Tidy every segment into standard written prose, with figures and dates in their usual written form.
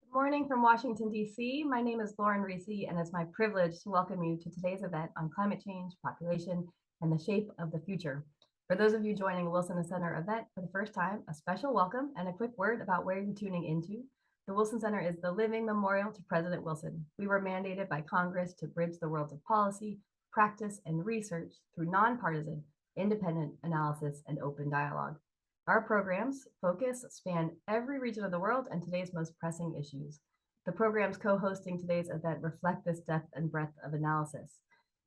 Good morning from Washington, D.C. My name is Lauren Reese, and it's my privilege to welcome you to today's event on climate change, population, and the shape of the future. For those of you joining the Wilson Center event for the first time, a special welcome and a quick word about where you're tuning into. The Wilson Center is the living memorial to President Wilson. We were mandated by Congress to bridge the worlds of policy, practice, and research through nonpartisan, independent analysis and open dialogue. Our programs focus span every region of the world and today's most pressing issues. The programs co-hosting today's event reflect this depth and breadth of analysis.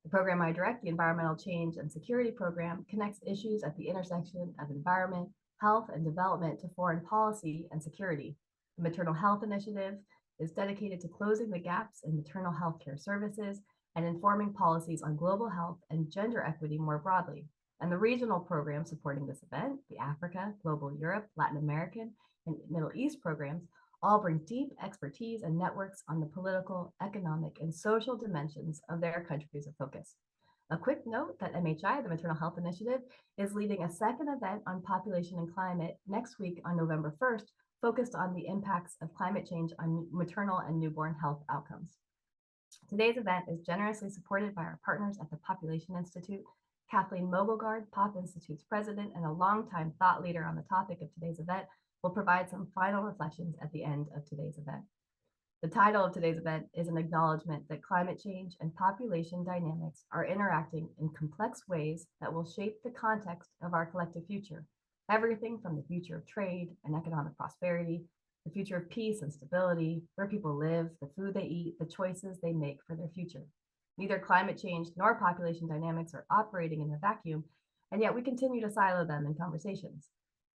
The program I direct, the Environmental Change and Security Program, connects issues at the intersection of environment, health, and development to foreign policy and security. The Maternal Health Initiative is dedicated to closing the gaps in maternal health care services and informing policies on global health and gender equity more broadly. And the regional programs supporting this event, the Africa, Global Europe, Latin American, and Middle East programs, all bring deep expertise and networks on the political, economic, and social dimensions of their countries of focus. A quick note that MHI, the Maternal Health Initiative, is leading a second event on population and climate next week on November 1st, focused on the impacts of climate change on maternal and newborn health outcomes. Today's event is generously supported by our partners at the Population Institute. Kathleen Mogelgaard, POP Institute's president and a longtime thought leader on the topic of today's event, will provide some final reflections at the end of today's event. The title of today's event is an acknowledgement that climate change and population dynamics are interacting in complex ways that will shape the context of our collective future. Everything from the future of trade and economic prosperity, the future of peace and stability, where people live, the food they eat, the choices they make for their future. Neither climate change nor population dynamics are operating in a vacuum, and yet we continue to silo them in conversations.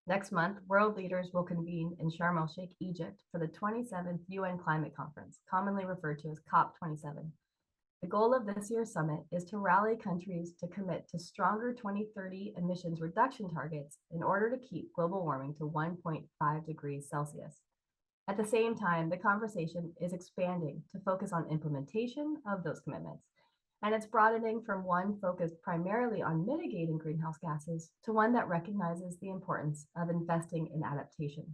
Next month, world leaders will convene in Sharm el-Sheikh, Egypt, for the 27th UN Climate Conference, commonly referred to as COP27. The goal of this year's summit is to rally countries to commit to stronger 2030 emissions reduction targets in order to keep global warming to 1.5 degrees Celsius. At the same time, the conversation is expanding to focus on implementation of those commitments, and it's broadening from one focused primarily on mitigating greenhouse gases to one that recognizes the importance of investing in adaptation.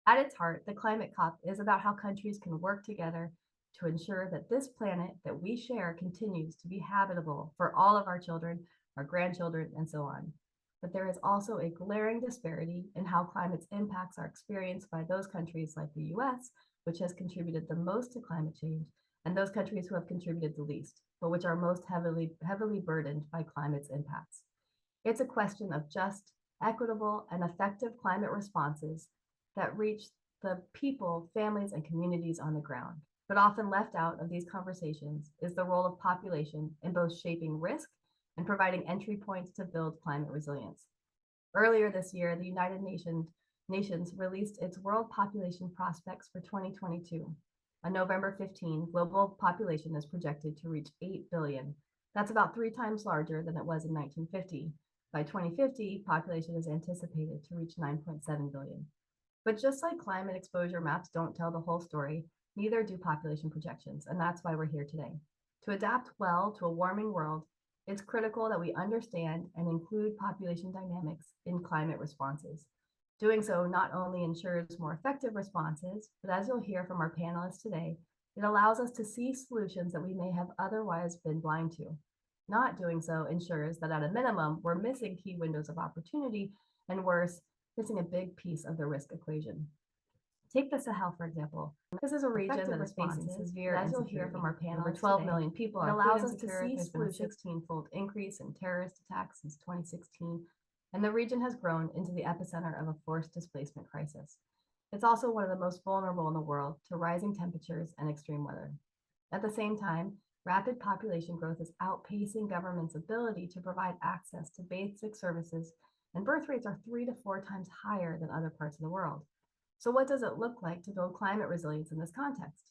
At its heart, the Climate COP is about how countries can work together to ensure that this planet that we share continues to be habitable for all of our children, our grandchildren, and so on. But there is also a glaring disparity in how climate's impacts are experienced by those countries like the US, which has contributed the most to climate change, and those countries who have contributed the least, but which are most heavily burdened by climate's impacts. It's a question of just, equitable, and effective climate responses that reach the people, families, and communities on the ground. But often left out of these conversations is the role of population in both shaping risk and providing entry points to build climate resilience. Earlier this year, the United Nations released its World Population Prospects for 2022. On November 15, global population is projected to reach 8 billion. That's about 3 times larger than it was in 1950. By 2050, population is anticipated to reach 9.7 billion. But just like climate exposure maps don't tell the whole story, neither do population projections, and that's why we're here today. To adapt well to a warming world, it's critical that we understand and include population dynamics in climate responses. Doing so not only ensures more effective responses, but as you'll hear from our panelists today, it allows us to see solutions that we may have otherwise been blind to. Not doing so ensures that at a minimum, we're missing key windows of opportunity, and worse, missing a big piece of the risk equation. Take the Sahel, for example. This is a region that is facing severe, as you'll hear from our panelists, over 12 million people. It allows us to see there's been a 16-fold increase in terrorist attacks since 2016, and the region has grown into the epicenter of a forced displacement crisis. It's also one of the most vulnerable in the world to rising temperatures and extreme weather. At the same time, rapid population growth is outpacing government's ability to provide access to basic services, and birth rates are 3 to 4 times higher than other parts of the world. So what does it look like to build climate resilience in this context?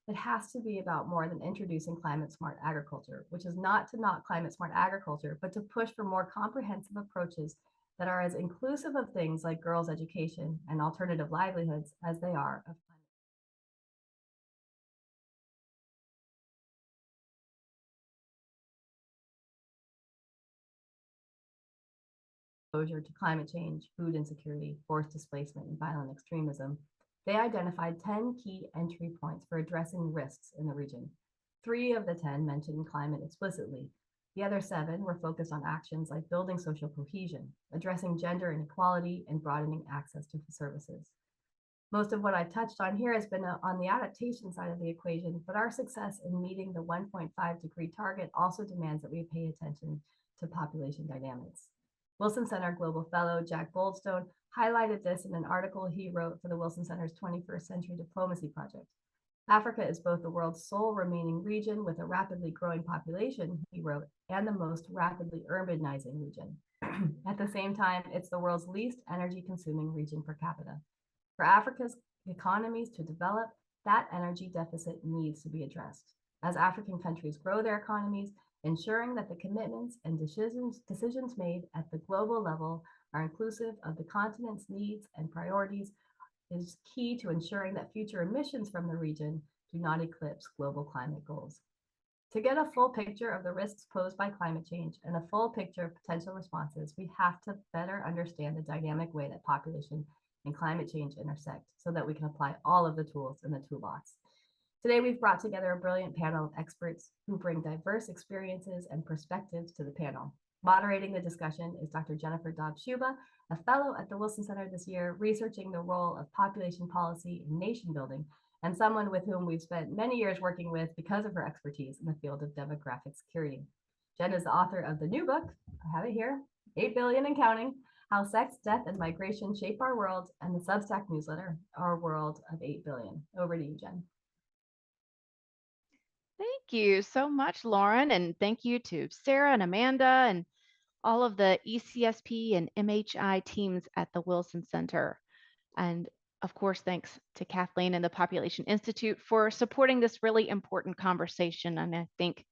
It has to be about more than introducing climate smart agriculture, which is not to knock climate smart agriculture, but to push for more comprehensive approaches that are as inclusive of things like girls' education and alternative livelihoods as they are of exposure to climate change, food insecurity, forced displacement, and violent extremism. They identified 10 key entry points for addressing risks in the region. 3 of the 10 mentioned climate explicitly. The other 7 were focused on actions like building social cohesion, addressing gender inequality, and broadening access to services. Most of what I've touched on here has been on the adaptation side of the equation, but our success in meeting the 1.5-degree target also demands that we pay attention to population dynamics. Wilson Center Global Fellow Jack Goldstone highlighted this in an article he wrote for the Wilson Center's 21st Century Diplomacy Project. Africa is both the world's sole remaining region with a rapidly growing population, he wrote, and the most rapidly urbanizing region. At the same time, it's the world's least energy-consuming region per capita. For Africa's economies to develop, that energy deficit needs to be addressed. As African countries grow their economies, ensuring that the commitments and decisions made at the global level are inclusive of the continent's needs and priorities is key to ensuring that future emissions from the region do not eclipse global climate goals. To get a full picture of the risks posed by climate change and a full picture of potential responses, we have to better understand the dynamic way that population and climate change intersect so that we can apply all of the tools in the toolbox. Today, we've brought together a brilliant panel of experts who bring diverse experiences and perspectives to the panel. Moderating the discussion is Dr. Jennifer Dobbs-Shuba, a fellow at the Wilson Center this year, researching the role of population policy in nation building, and someone with whom we've spent many years working with because of her expertise in the field of demographic security. Jen is the author of the new book, I have it here, 8 Billion and Counting, How Sex, Death, and Migration Shape Our World, and the Substack newsletter, Our World of 8 Billion. Over to you, Jen. Thank you so much, Lauren, and thank you to Sarah and Amanda and all of the ECSP and MHI teams at the Wilson Center. And of course, thanks to Kathleen and the Population Institute for supporting this really important conversation. And I think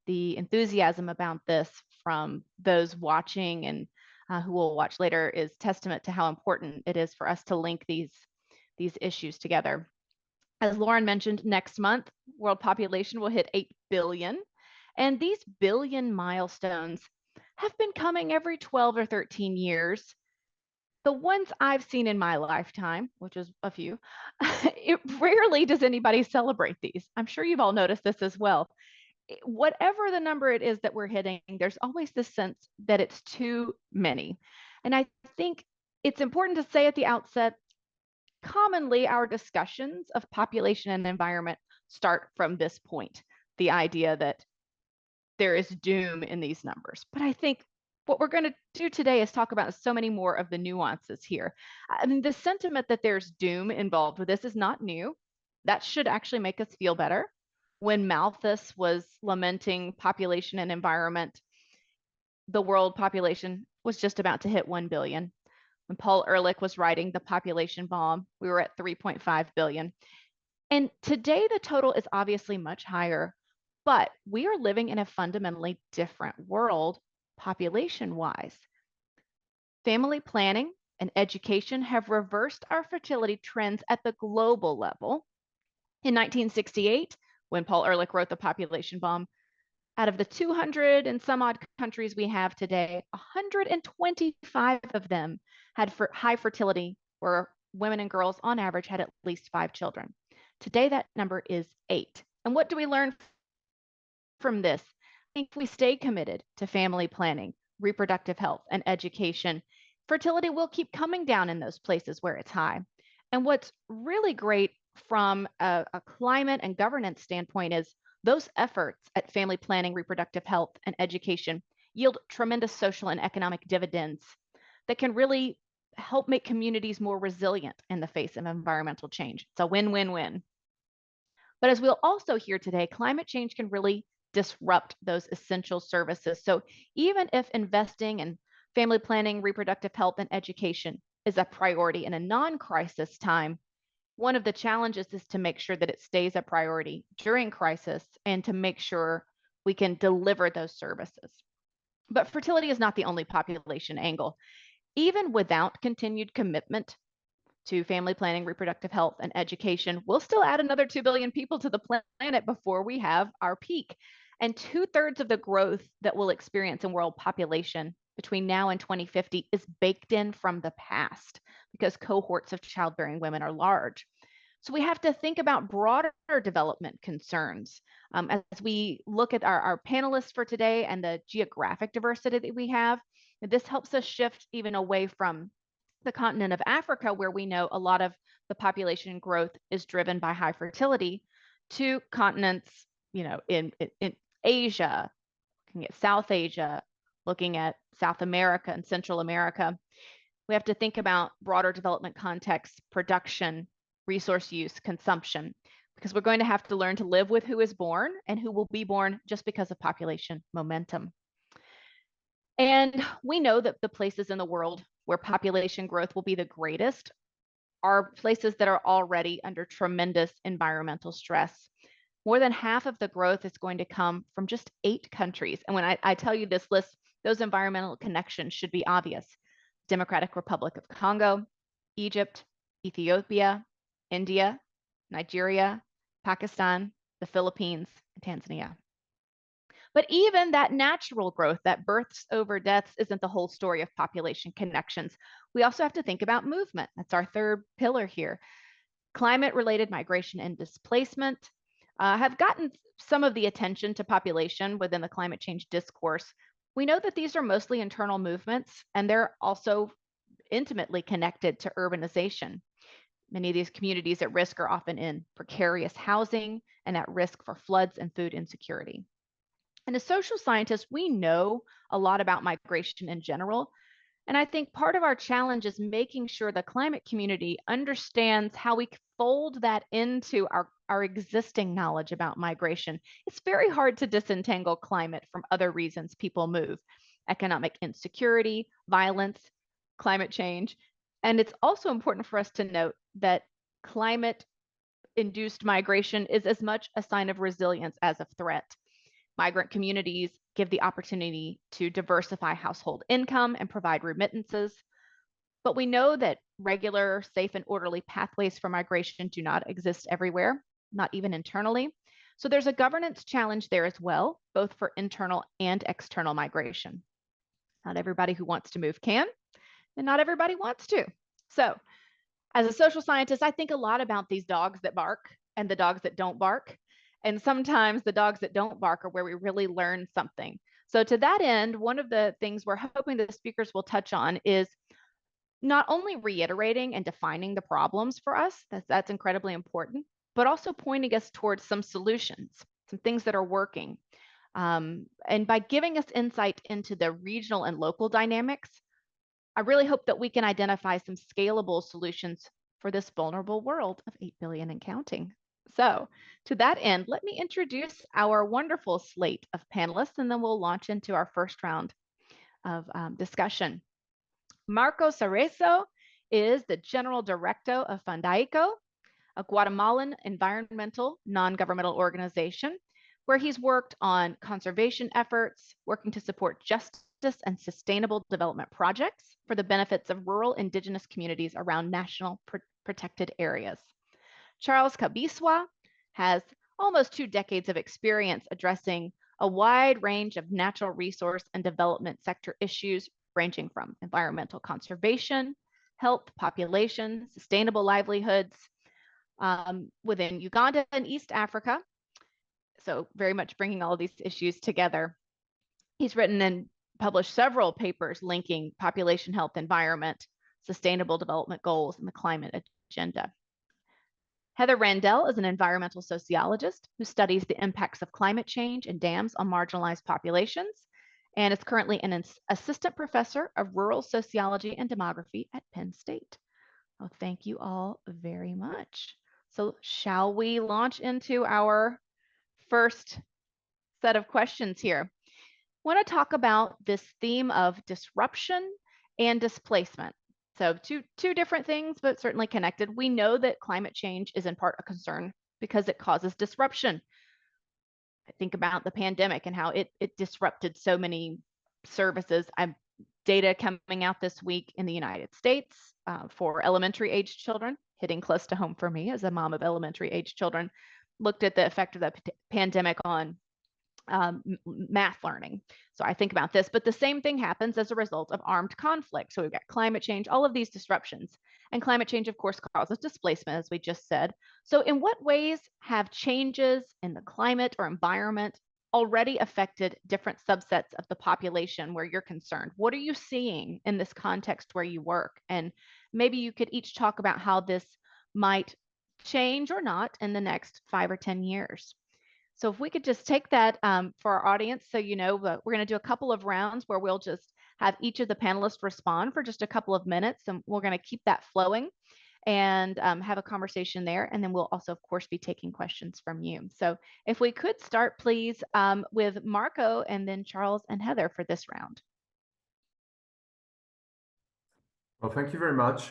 the enthusiasm about this from those watching and who will watch later is testament to how important it is for us to link these issues together. As Lauren mentioned, next month, world population will hit 8 billion. And these billion milestones have been coming every 12 or 13 years. The ones I've seen in my lifetime, which is a few, it rarely does anybody celebrate these. I'm sure you've all noticed this as well. Whatever the number it is that we're hitting, there's always this sense that it's too many. And I think it's important to say at the outset, commonly our discussions of population and environment start from this point, the idea that there is doom in these numbers. But I think what we're going to do today is talk about so many more of the nuances here. I mean, the sentiment that there's doom involved with this is not new. That should actually make us feel better. When Malthus was lamenting population and environment, the world population was just about to hit 1 billion. When Paul Ehrlich was writing The Population Bomb, we were at 3.5 billion. And today the total is obviously much higher, but we are living in a fundamentally different world population-wise. Family planning and education have reversed our fertility trends at the global level. In 1968, when Paul Ehrlich wrote The Population Bomb, out of the 200 and some odd countries we have today, 125 of them had high fertility, where women and girls on average had at least 5 children. Today, that number is 8. And what do we learn from this? I think if we stay committed to family planning, reproductive health, and education, fertility will keep coming down in those places where it's high. And what's really great from a climate and governance standpoint is those efforts at family planning, reproductive health, and education yield tremendous social and economic dividends that can really help make communities more resilient in the face of environmental change. It's a win-win-win. But as we'll also hear today, climate change can really disrupt those essential services. So even if investing in family planning, reproductive health, and education is a priority in a non-crisis time, one of the challenges is to make sure that it stays a priority during crisis and to make sure we can deliver those services. But fertility is not the only population angle. Even without continued commitment to family planning, reproductive health, and education, we'll still add another 2 billion people to the planet before we have our peak. And 2/3 of the growth that we'll experience in world population between now and 2050 is baked in from the past because cohorts of childbearing women are large. So we have to think about broader development concerns. As we look at our panelists for today and the geographic diversity that we have, this helps us shift even away from the continent of Africa, where we know a lot of the population growth is driven by high fertility, to continents, in Asia, looking at South Asia, looking at South America and Central America. We have to think about broader development context, production, resource use, consumption, because we're going to have to learn to live with who is born and who will be born just because of population momentum. And we know that the places in the world where population growth will be the greatest are places that are already under tremendous environmental stress. More than half of the growth is going to come from just 8 countries. And when I tell you this list, those environmental connections should be obvious. Democratic Republic of Congo, Egypt, Ethiopia, India, Nigeria, Pakistan, the Philippines, and Tanzania. But even that natural growth, that births over deaths, isn't the whole story of population connections. We also have to think about movement. That's our third pillar here. Climate-related migration and displacement have gotten some of the attention to population within the climate change discourse. We know that these are mostly internal movements, and they're also intimately connected to urbanization. Many of these communities at risk are often in precarious housing and at risk for floods and food insecurity. And as social scientists, we know a lot about migration in general. And I think part of our challenge is making sure the climate community understands how we fold that into our existing knowledge about migration. It's very hard to disentangle climate from other reasons people move: economic insecurity, violence, climate change. And it's also important for us to note that climate induced migration is as much a sign of resilience as a threat. Migrant communities give the opportunity to diversify household income and provide remittances. But we know that regular, safe, and orderly pathways for migration do not exist everywhere, not even internally. So there's a governance challenge there as well, both for internal and external migration. Not everybody who wants to move can, and not everybody wants to. So as a social scientist, I think a lot about these dogs that bark and the dogs that don't bark. And sometimes the dogs that don't bark are where we really learn something. So to that end, one of the things we're hoping that the speakers will touch on is not only reiterating and defining the problems for us, that's incredibly important, but also pointing us towards some solutions, some things that are working. And by giving us insight into the regional and local dynamics, I really hope that we can identify some scalable solutions for this vulnerable world of 8 billion and counting. So to that end, let me introduce our wonderful slate of panelists, and then we'll launch into our first round of discussion. Marco Cerezo is the General Director of Fundaico, a Guatemalan environmental non-governmental organization, where he's worked on conservation efforts, working to support justice and sustainable development projects for the benefits of rural indigenous communities around national protected areas. Charles Cabiswa has almost 2 decades of experience addressing a wide range of natural resource and development sector issues, ranging from environmental conservation, health, population, sustainable livelihoods within Uganda and East Africa. So very much bringing all of these issues together. He's written and published several papers linking population health, environment, sustainable development goals, and the climate agenda. Heather Randell is an environmental sociologist who studies the impacts of climate change and dams on marginalized populations, and is currently an assistant professor of rural sociology and demography at Penn State. Oh, thank you all very much. So shall we launch into our first set of questions here? I want to talk about this theme of disruption and displacement. So two different things, but certainly connected. We know that climate change is in part a concern because it causes disruption. I think about the pandemic and how it disrupted so many services. Data coming out this week in the United States for elementary age children, hitting close to home for me as a mom of elementary age children, looked at the effect of the pandemic on math learning. So I think about this, but the same thing happens as a result of armed conflict. So we've got climate change, all of these disruptions. And climate change, of course, causes displacement, as we just said. So in what ways have changes in the climate or environment already affected different subsets of the population where you're concerned? What are you seeing in this context where you work? And maybe you could each talk about how this might change or not in the next 5 or 10 years. So if we could just take that for our audience, so you know, but we're going to do a couple of rounds where we'll just have each of the panelists respond for just a couple of minutes, and we're going to keep that flowing and have a conversation there. And then we'll also, of course, be taking questions from you. So if we could start, please, with Marco and then Charles and Heather for this round. Well, thank you very much.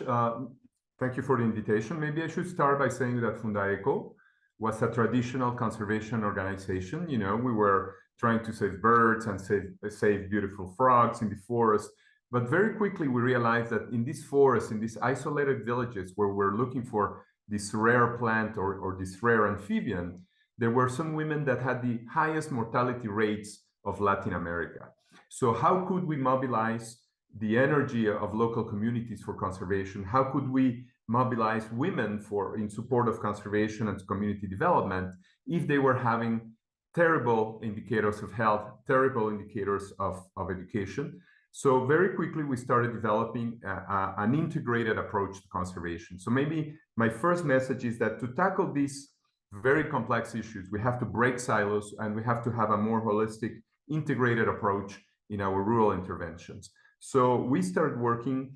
Thank you for the invitation. Maybe I should start by saying that Fundaeco was a traditional conservation organization. You know, we were trying to save birds and save beautiful frogs in the forest. But very quickly, we realized that in these forests, in these isolated villages where we're looking for this rare plant or this rare amphibian, there were some women that had the highest mortality rates of Latin America. So how could we mobilize the energy of local communities for conservation? How could we mobilize women in support of conservation and community development if they were having terrible indicators of health, terrible indicators of education? So very quickly, we started developing an integrated approach to conservation. So maybe my first message is that to tackle these very complex issues, we have to break silos and we have to have a more holistic, integrated approach in our rural interventions. So we started working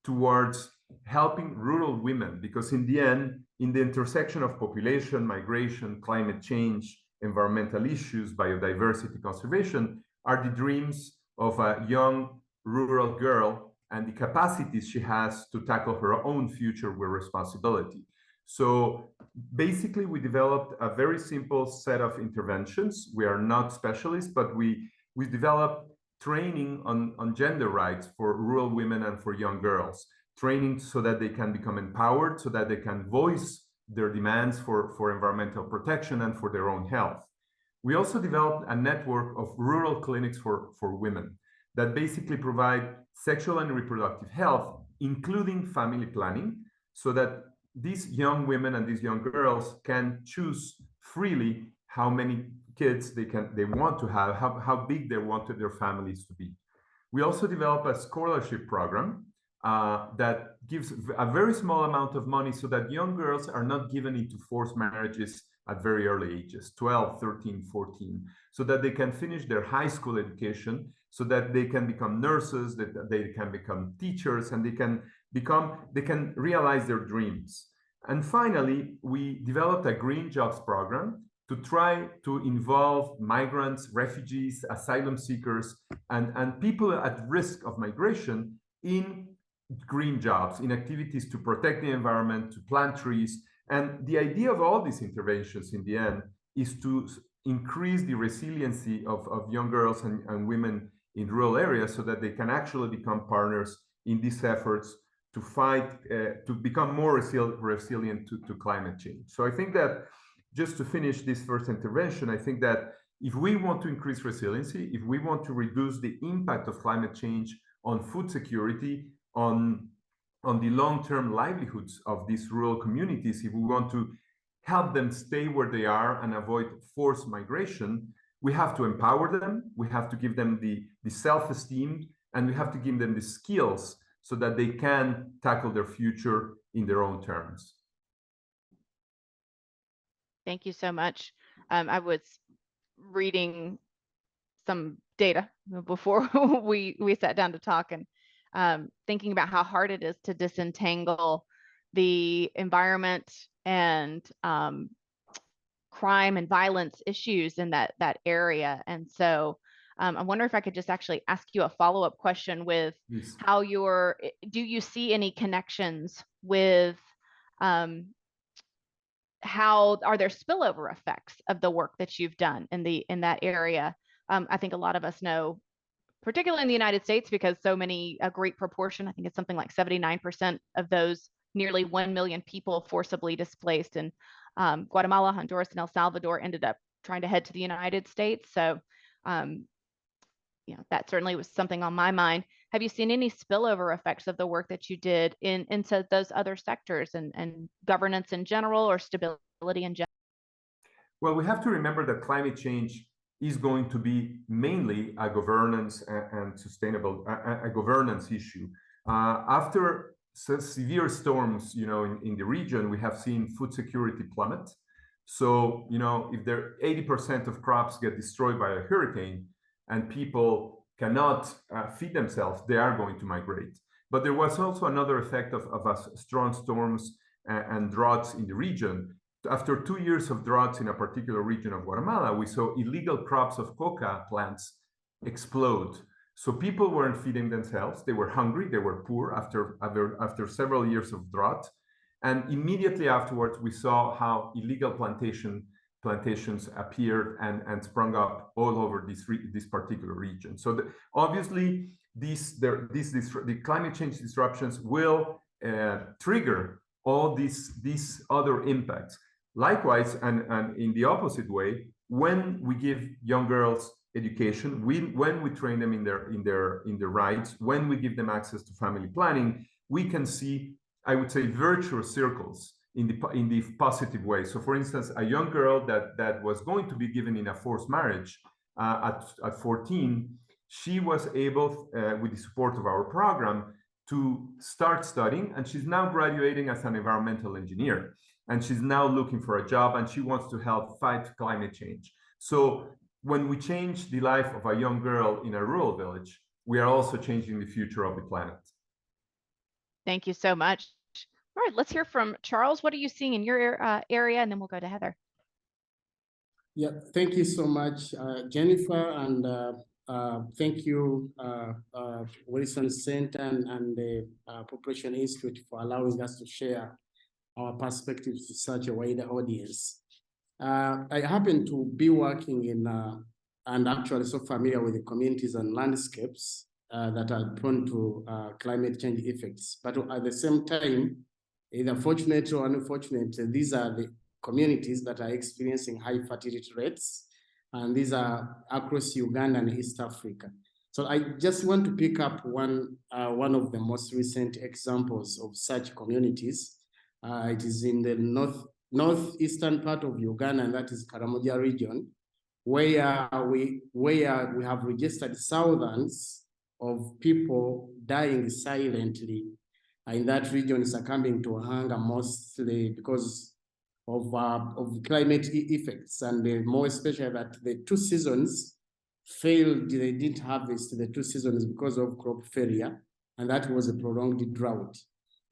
towards helping rural women, because in the end, in the intersection of population, migration, climate change, environmental issues, biodiversity conservation, are the dreams of a young rural girl and the capacities she has to tackle her own future with responsibility. So basically, we developed a very simple set of interventions. We are not specialists, but we developed training on gender rights for rural women and for young girls, training so that they can become empowered, so that they can voice their demands for environmental protection and for their own health. We also developed a network of rural clinics for women that basically provide sexual and reproductive health, including family planning, so that these young women and these young girls can choose freely how many kids they want to have, how big they wanted their families to be. We also developed a scholarship program that gives a very small amount of money so that young girls are not given into forced marriages at very early ages, 12, 13, 14, so that they can finish their high school education, so that they can become nurses, that they can become teachers, and they can realize their dreams. And finally, we developed a green jobs program to try to involve migrants, refugees, asylum seekers, and people at risk of migration in green jobs, in activities to protect the environment, to plant trees. And the idea of all these interventions in the end is to increase the resiliency of young girls and women in rural areas so that they can actually become partners in these efforts to fight, to become more resilient to climate change. So I think that just to finish this first intervention, I think that if we want to increase resiliency, if we want to reduce the impact of climate change on food security, on the long-term livelihoods of these rural communities, if we want to help them stay where they are and avoid forced migration, we have to empower them, we have to give them the self-esteem, and we have to give them the skills so that they can tackle their future in their own terms. Thank you so much. I was reading some data before we sat down to talk, and thinking about how hard it is to disentangle the environment and crime and violence issues in that area. And so I wonder if I could just actually ask you a follow-up question with how do you see any connections with how are there spillover effects of the work that you've done in that area? I think a lot of us know, particularly in the United States, because a great proportion, I think it's something like 79% of those nearly 1 million people forcibly displaced in Guatemala, Honduras, and El Salvador ended up trying to head to the United States. So, that certainly was something on my mind. Have you seen any spillover effects of the work that you did into those other sectors and governance in general or stability in general? Well, we have to remember that climate change is going to be mainly a governance and sustainable a governance issue. After severe storms, in the region, we have seen food security plummet. So, if there 80% of crops get destroyed by a hurricane and people cannot feed themselves, they are going to migrate. But there was also another effect of strong storms and droughts in the region. After 2 years of droughts in a particular region of Guatemala, we saw illegal crops of coca plants explode. So people weren't feeding themselves. They were hungry. They were poor after several years of drought. And immediately afterwards, we saw how illegal plantations appeared and sprung up all over this particular region. So obviously, the climate change disruptions will trigger all these other impacts. Likewise, and in the opposite way, when we give young girls education, when we train them in their rights, when we give them access to family planning, we can see, I would say, virtuous circles in the positive way. So, for instance, a young girl that was going to be given in a forced marriage at 14, she was able, with the support of our program, to start studying, and she's now graduating as an environmental engineer. And she's now looking for a job, and she wants to help fight climate change. So when we change the life of a young girl in a rural village, we are also changing the future of the planet. Thank you so much. All right, let's hear from Charles. What are you seeing in your area? And then we'll go to Heather. Yeah, thank you so much, Jennifer, and thank you, Wilson Center and the Population Institute for allowing us to share our perspectives to such a wider audience. I happen to be working in, and actually so familiar with the communities and landscapes that are prone to climate change effects. But at the same time, either fortunate or unfortunate, these are the communities that are experiencing high fertility rates, and these are across Uganda and East Africa. So I just want to pick up one of the most recent examples of such communities. It is in the northeastern part of Uganda, and that is Karamoja region, where we have registered thousands of people dying silently in that region, succumbing to hunger, mostly because of climate effects, and more especially that the 2 seasons failed. They didn't harvest the 2 seasons because of crop failure, and that was a prolonged drought.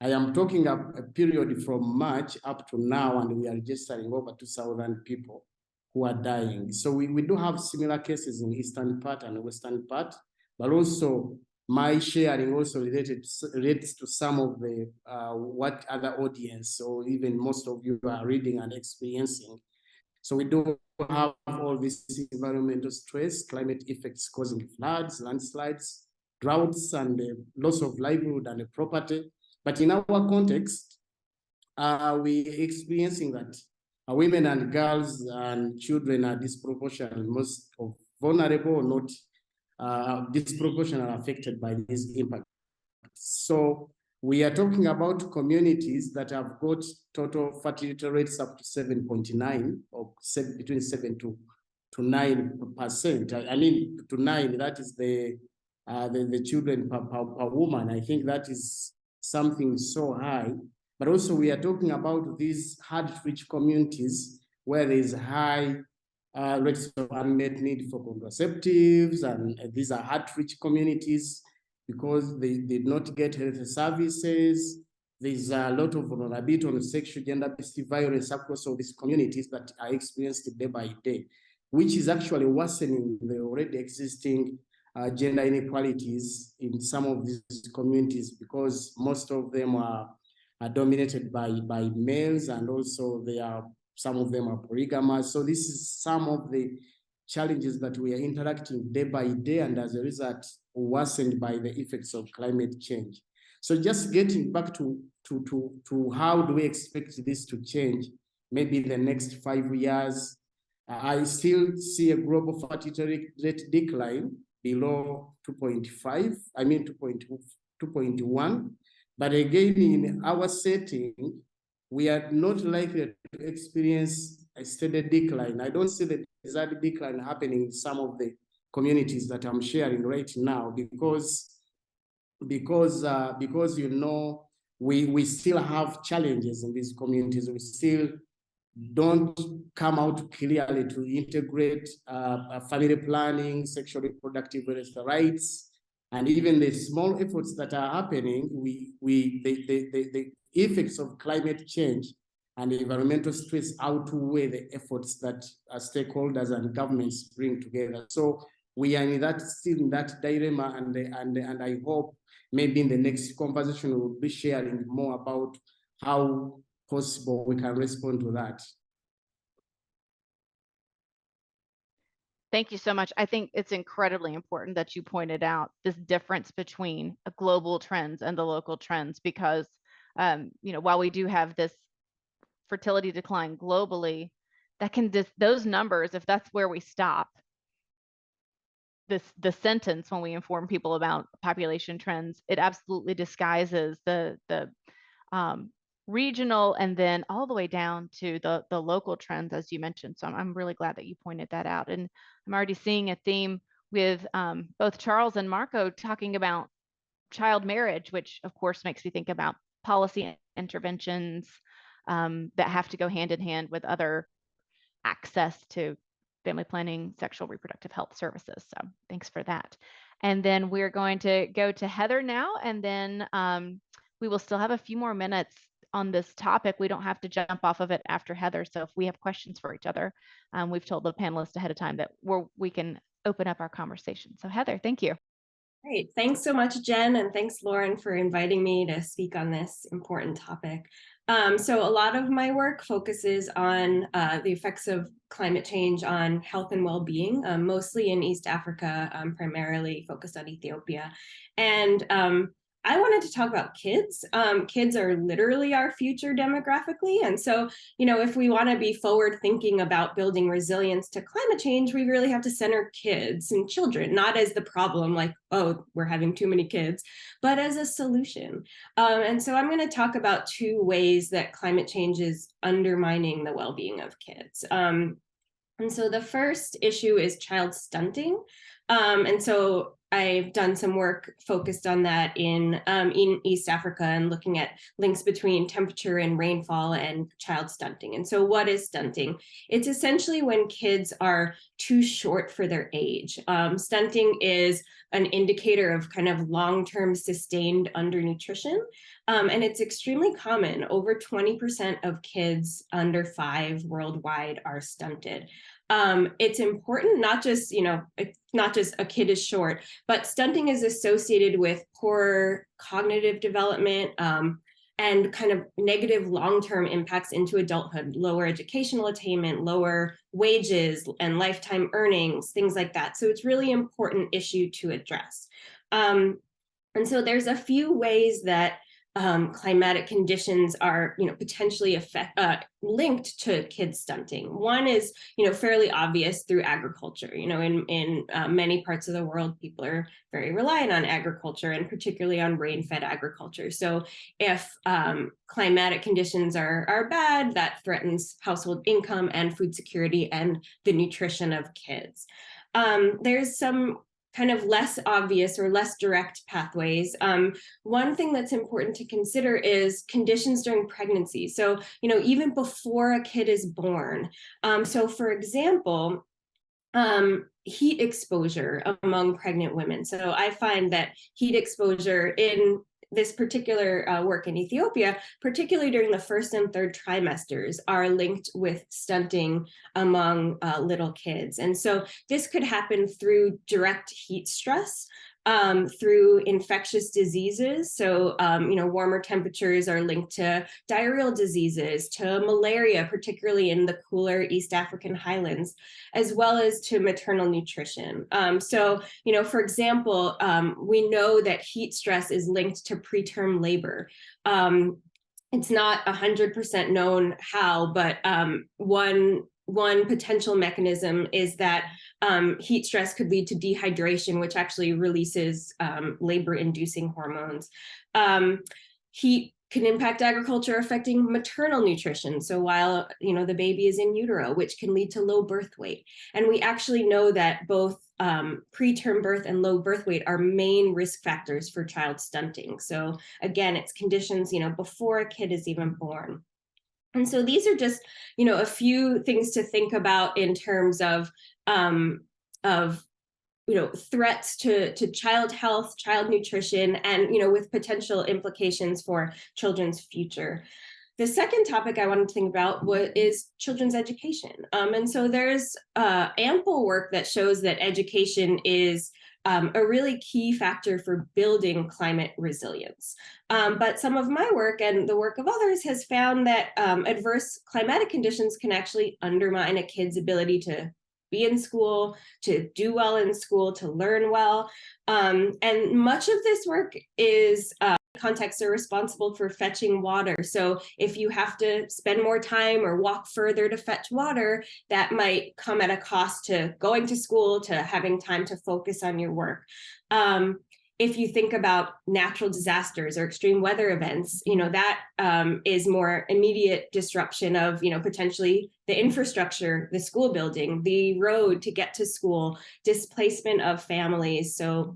I am talking a period from March up to now, and we are registering over 2,000 people who are dying. So we do have similar cases in eastern part and western part, but also my sharing also relates to some of the what other audience or even most of you are reading and experiencing. So we do have all this environmental stress, climate effects causing floods, landslides, droughts, and loss of livelihood and property. But in our context, we're experiencing that women and girls and children are disproportionately most vulnerable, not disproportionately affected by this impact. So we are talking about communities that have got total fertility rates up to 7.9 or between 7 to 9%. I mean, to 9, that is the children per woman. I think that is something so high. But also we are talking about these hard-to-reach communities where there is high rates of unmet need for contraceptives, and these are hard-to-reach communities because they did not get health services. There's a lot of vulnerability on sexual gender-based violence across all these communities that are experienced day by day, which is actually worsening the already existing gender inequalities in some of these communities, because most of them are dominated by males, and also some of them are polygamous. So this is some of the challenges that we are interacting day by day, and as a result, worsened by the effects of climate change. So just getting back to how do we expect this to change, maybe in the next 5 years, I still see a global fertility rate decline below 2.5, I mean 2.1. But again, in our setting, we are not likely to experience a steady decline. I don't see the desired decline happening in some of the communities that I'm sharing right now because you know we still have challenges in these communities. We still don't come out clearly to integrate family planning, sexual reproductive rights, and even the small efforts that are happening. The effects of climate change and environmental stress outweigh the efforts that stakeholders and governments bring together. So we are still in that dilemma, and I hope maybe in the next conversation we'll be sharing more about how possible we can respond to that. Thank you so much. I think it's incredibly important that you pointed out this difference between global trends and the local trends, because while we do have this fertility decline globally, that can those numbers, if that's where we stop the sentence when we inform people about population trends, it absolutely disguises the regional and then all the way down to the local trends, as you mentioned. So I'm really glad that you pointed that out. And I'm already seeing a theme with both Charles and Marco talking about child marriage, which of course makes me think about policy interventions that have to go hand in hand with other access to family planning, sexual reproductive health services. So thanks for that. And then we're going to go to Heather now, and then we will still have a few more minutes on this topic. We don't have to jump off of it after Heather. So if we have questions for each other, we've told the panelists ahead of time that we can open up our conversation. So Heather, thank you. Great. Thanks so much, Jen, and thanks, Lauren, for inviting me to speak on this important topic. So a lot of my work focuses on the effects of climate change on health and well-being, mostly in East Africa, primarily focused on Ethiopia. And I wanted to talk about kids. Kids are literally our future demographically. And so, if we want to be forward thinking about building resilience to climate change, we really have to center kids and children, not as the problem, like, oh, we're having too many kids, but as a solution. And so I'm going to talk about two ways that climate change is undermining the well-being of kids. And so the first issue is child stunting. And so I've done some work focused on that in East Africa and looking at links between temperature and rainfall and child stunting. And so what is stunting? It's essentially when kids are too short for their age. Stunting is an indicator of kind of long-term sustained undernutrition. And it's extremely common. Over 20% of kids under 5 worldwide are stunted. It's important, not just a kid is short, but stunting is associated with poor cognitive development and kind of negative long-term impacts into adulthood, lower educational attainment, lower wages and lifetime earnings, things like that. So it's really important issue to address. And so there's a few ways that climatic conditions are, potentially linked to kids stunting. One is, fairly obvious through agriculture. In many parts of the world, people are very reliant on agriculture and particularly on rain-fed agriculture. So if climatic conditions are bad, that threatens household income and food security and the nutrition of kids. There's some kind of less obvious or less direct pathways. One thing that's important to consider is conditions during pregnancy. So, even before a kid is born. So for example, heat exposure among pregnant women. So I find that heat exposure in this particular work in Ethiopia, particularly during the first and third trimesters, are linked with stunting among little kids. And so this could happen through direct heat stress, through infectious diseases. So, warmer temperatures are linked to diarrheal diseases, to malaria, particularly in the cooler East African highlands, as well as to maternal nutrition. So, for example, we know that heat stress is linked to preterm labor. It's not 100% known how, but one one potential mechanism is that heat stress could lead to dehydration, which actually releases labor-inducing hormones. Heat can impact agriculture, affecting maternal nutrition. So while the baby is in utero, which can lead to low birth weight. And we actually know that both preterm birth and low birth weight are main risk factors for child stunting. So again, it's conditions before a kid is even born. And so these are just a few things to think about in terms of threats to child health, child nutrition, and with potential implications for children's future. The second topic I wanted to think about is children's education. And so there's ample work that shows that education is a really key factor for building climate resilience. But some of my work and the work of others has found that adverse climatic conditions can actually undermine a kid's ability to be in school, to do well in school, to learn well. And much of this work is contexts are responsible for fetching water. So if you have to spend more time or walk further to fetch water, that might come at a cost to going to school, to having time to focus on your work. If you think about natural disasters or extreme weather events, that is more immediate disruption of, potentially the infrastructure, the school building, the road to get to school, displacement of families. So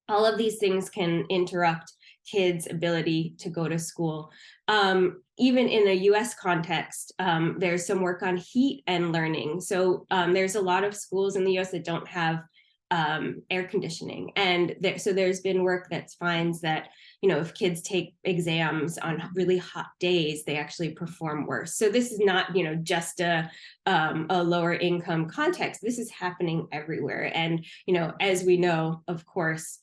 all of these things can interrupt kids' ability to go to school. Even in a US context, there's some work on heat and learning. So there's a lot of schools in the US that don't have air conditioning. And so there's been work that finds that, if kids take exams on really hot days, they actually perform worse. So this is not, just a lower income context. This is happening everywhere. And, as we know, of course,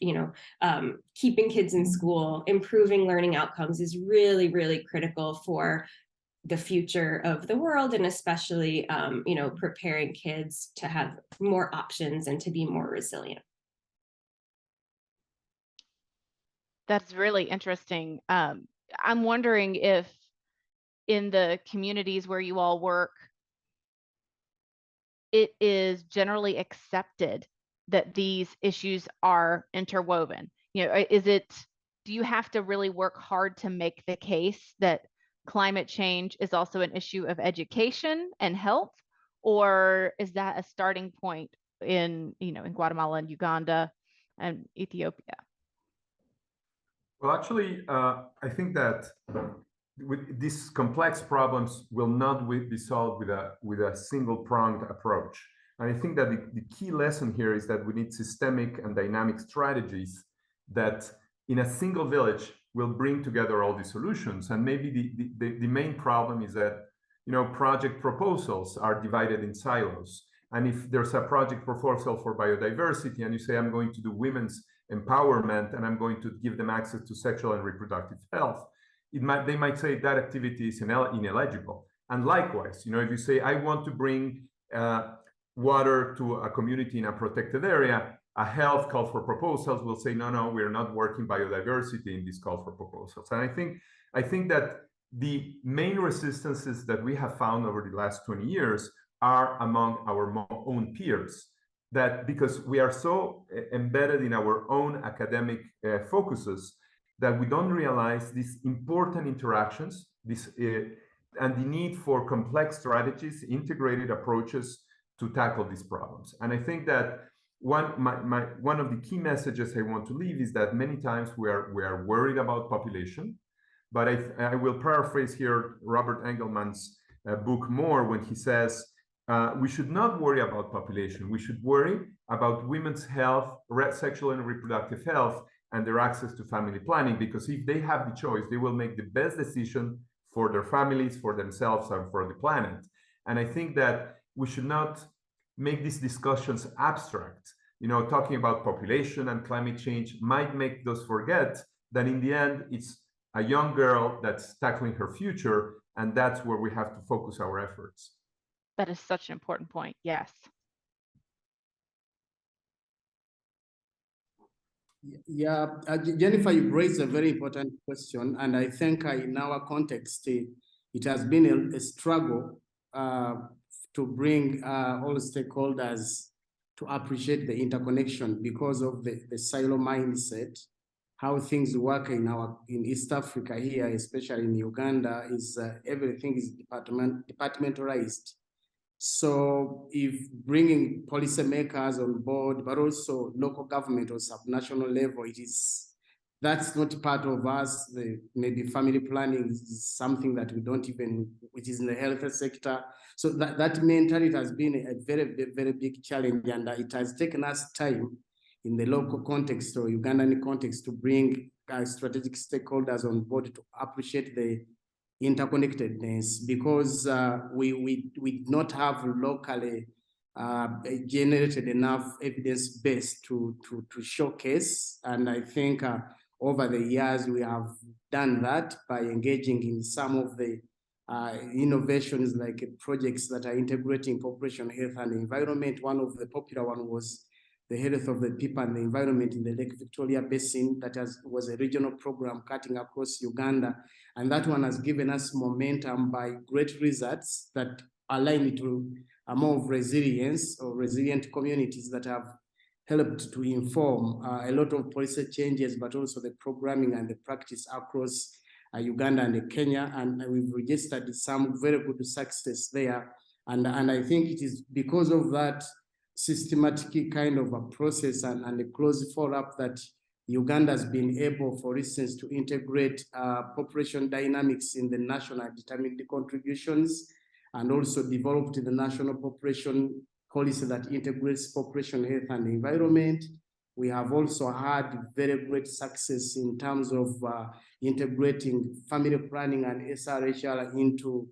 keeping kids in school, improving learning outcomes is really, really critical for the future of the world, and especially, preparing kids to have more options and to be more resilient. That's really interesting. I'm wondering if in the communities where you all work, it is generally accepted that these issues are interwoven. Do you have to really work hard to make the case that climate change is also an issue of education and health, or is that a starting point in Guatemala and Uganda and Ethiopia? Well, actually, I think that with these complex problems will not be solved with a single-pronged approach. And I think that the key lesson here is that we need systemic and dynamic strategies that in a single village will bring together all these solutions. And maybe the main problem is that project proposals are divided in silos. And if there's a project proposal for biodiversity and you say, I'm going to do women's empowerment and I'm going to give them access to sexual and reproductive health, they might say that activity is ineligible. And likewise, if you say, I want to bring water to a community in a protected area, a health call for proposals will say, no, we're not working biodiversity in this call for proposals. And I think that the main resistances that we have found over the last 20 years are among our own peers, that because we are so embedded in our own academic focuses that we don't realize these important interactions, and the need for complex strategies, integrated approaches to tackle these problems. And I think that one of the key messages I want to leave is that many times we are worried about population, but I will paraphrase here Robert Engelman's book More when he says, we should not worry about population. We should worry about women's health, sexual and reproductive health, and their access to family planning, because if they have the choice, they will make the best decision for their families, for themselves, and for the planet. And I think that we should not make these discussions abstract. Talking about population and climate change might make those forget that in the end, it's a young girl that's tackling her future, and that's where we have to focus our efforts. That is such an important point, yes. Yeah, Jennifer, you raised a very important question, and I think in our context, it has been a struggle to bring all stakeholders to appreciate the interconnection because of the silo mindset. How things work in East Africa here, especially in Uganda, is everything is departmentalized. So if bringing policymakers on board, but also local government or subnational level, that's not part of us. Maybe family planning is something that we don't even, which is in the health sector. So that mentality has been a very, very big challenge, and it has taken us time in the local context or Ugandan context to bring strategic stakeholders on board to appreciate the interconnectedness, because we did not have locally generated enough evidence base to showcase. And I think over the years we have done that by engaging in some of the innovations like projects that are integrating population health and environment. One of the popular one was the health of the people and the environment in the Lake Victoria Basin. That was a regional program cutting across Uganda. And that one has given us momentum by great results that align to a more of resilience or resilient communities that have helped to inform a lot of policy changes, but also the programming and the practice across Uganda and Kenya. And we've registered some very good success there. And I think it is because of that systematic kind of a process and a close follow-up that Uganda has been able, for instance, to integrate population dynamics in the national determined contributions, and also developed the national population policy that integrates population health and environment. We have also had very great success in terms of integrating family planning and SRHR into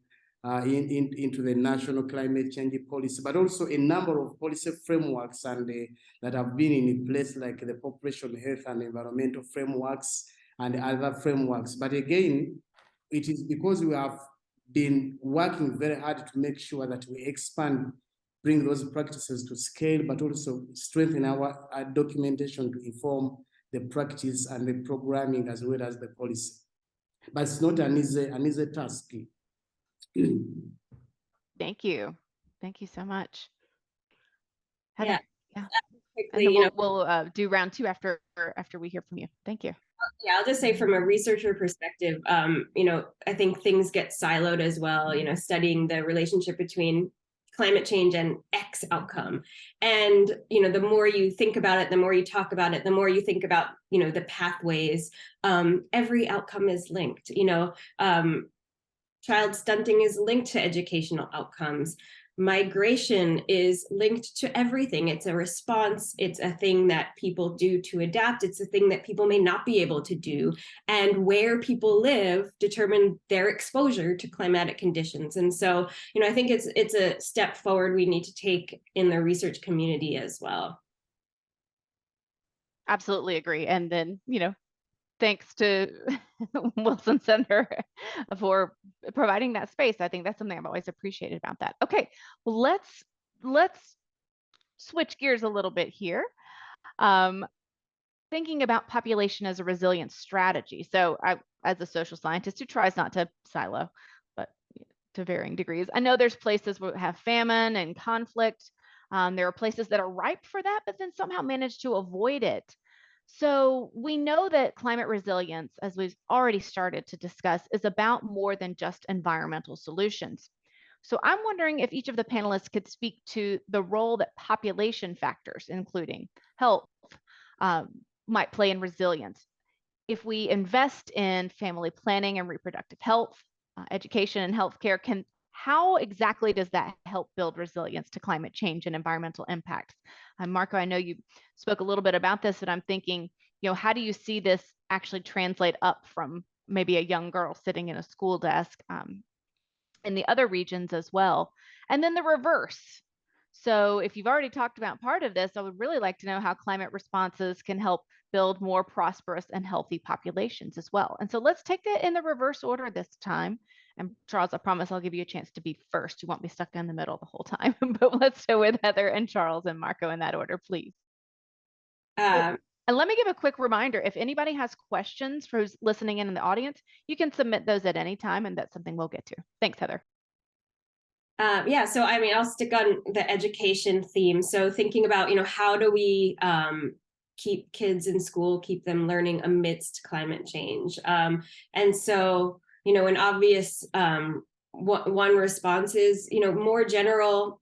the national climate change policy, but also a number of policy frameworks that have been in place, like the population health and environmental frameworks and other frameworks. But again, it is because we have been working very hard to make sure that we expand, bring those practices to scale, but also strengthen our documentation to inform the practice and the programming as well as the policy. But it's not an easy task. Thank you. Thank you so much. Yeah. Yeah. Quickly, And then we'll do round two after we hear from you. Thank you. Yeah, I'll just say from a researcher perspective, I think things get siloed as well, studying the relationship between climate change and X outcome. And, the more you think about it, the more you talk about it, the more you think about, the pathways, every outcome is linked. Child stunting is linked to educational outcomes. Migration is linked to everything. It's a response. It's a thing that people do to adapt. It's a thing that people may not be able to do. And where people live determine their exposure to climatic conditions. And so, I think it's a step forward we need to take in the research community as well. Absolutely agree. And then, thanks to Wilson Center for providing that space. I think that's something I've always appreciated about that. Okay, well, let's switch gears a little bit here. Thinking about population as a resilience strategy. So I, as a social scientist who tries not to silo, but to varying degrees, I know there's places where we have famine and conflict. There are places that are ripe for that, but then somehow manage to avoid it. So we know that climate resilience, as we've already started to discuss, is about more than just environmental solutions. So I'm wondering if each of the panelists could speak to the role that population factors, including health, might play in resilience. If we invest in family planning and reproductive health, education and healthcare, how exactly does that help build resilience to climate change and environmental impacts? Marco, I know you spoke a little bit about this, and I'm thinking, how do you see this actually translate up from maybe a young girl sitting in a school desk in the other regions as well? And then the reverse. So if you've already talked about part of this, I would really like to know how climate responses can help build more prosperous and healthy populations as well. And so let's take it in the reverse order this time. And Charles, I promise I'll give you a chance to be first. You won't be stuck in the middle the whole time, but let's go with Heather and Charles and Marco in that order, please. And let me give a quick reminder, if anybody has questions for who's listening in the audience, you can submit those at any time, and that's something we'll get to. Thanks, Heather. Yeah, so I mean, I'll stick on the education theme. So thinking about, how do we keep kids in school, keep them learning amidst climate change? And so, an obvious one response is, more general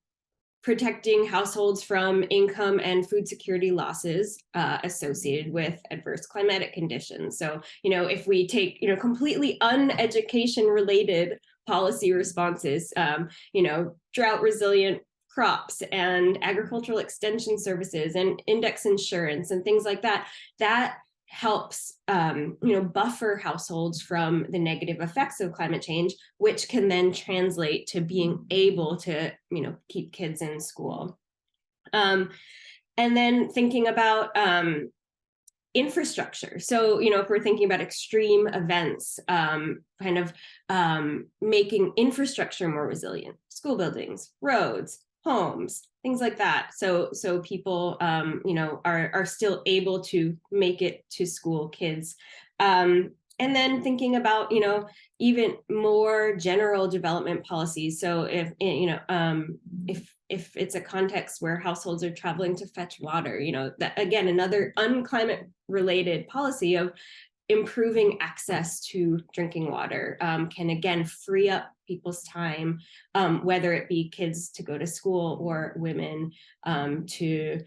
protecting households from income and food security losses associated with adverse climatic conditions. So, if we take, completely uneducation related policy responses, drought resilient crops and agricultural extension services and index insurance and things like that, that helps buffer households from the negative effects of climate change, which can then translate to being able to keep kids in school. And then thinking about infrastructure. So, if we're thinking about extreme events, making infrastructure more resilient, school buildings, roads, homes, things like that. So people, are still able to make it to school, kids. And then thinking about, even more general development policies. So if it's a context where households are traveling to fetch water, that again, another unclimate related policy of improving access to drinking water can again free up people's time, whether it be kids to go to school or women to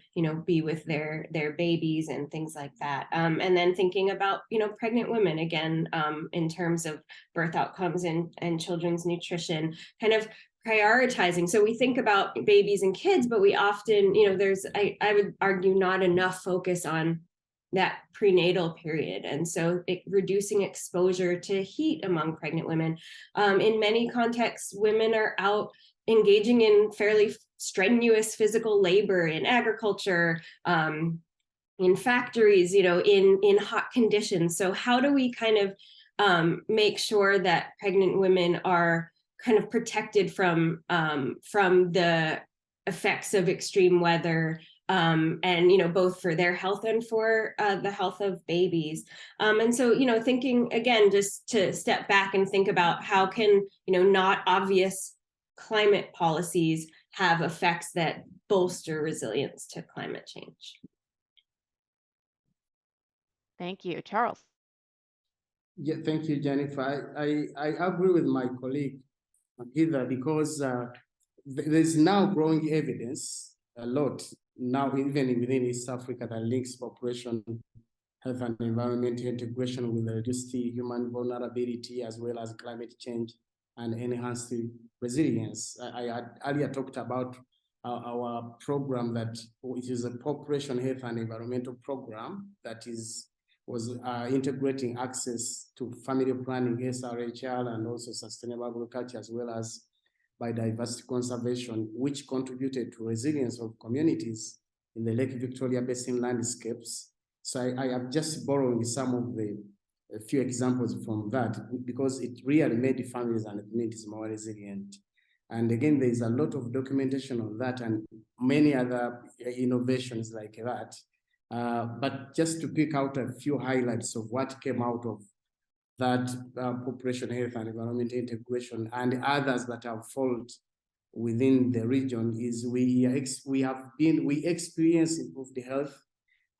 be with their babies and things like that. And then thinking about pregnant women again in terms of birth outcomes and children's nutrition, kind of prioritizing. So we think about babies and kids, but we often, there's, I would argue, not enough focus on that prenatal period. And so reducing exposure to heat among pregnant women. In many contexts, women are out engaging in fairly strenuous physical labor in agriculture, in factories, in hot conditions. So how do we kind of make sure that pregnant women are kind of protected from the effects of extreme weather, and both for their health and for the health of babies. And so thinking again, just to step back and think about how can not obvious climate policies have effects that bolster resilience to climate change. Thank you, Charles. Yeah, thank you, Jennifer. I agree with my colleague Heather, because there's now growing evidence a lot now, even within East Africa, that links population health and environment integration with reduced human vulnerability as well as climate change and enhanced resilience. I had earlier talked about our program that it is a population health and environmental program that was integrating access to family planning, SRHR, and also sustainable agriculture, as well as biodiversity conservation, which contributed to resilience of communities in the Lake Victoria Basin landscapes. So I have just borrowing some of a few examples from that, because it really made the families and the communities more resilient. And again, there's a lot of documentation on that and many other innovations like that. But just to pick out a few highlights of what came out of that population health and environment integration and others that have followed within the region is we experience improved health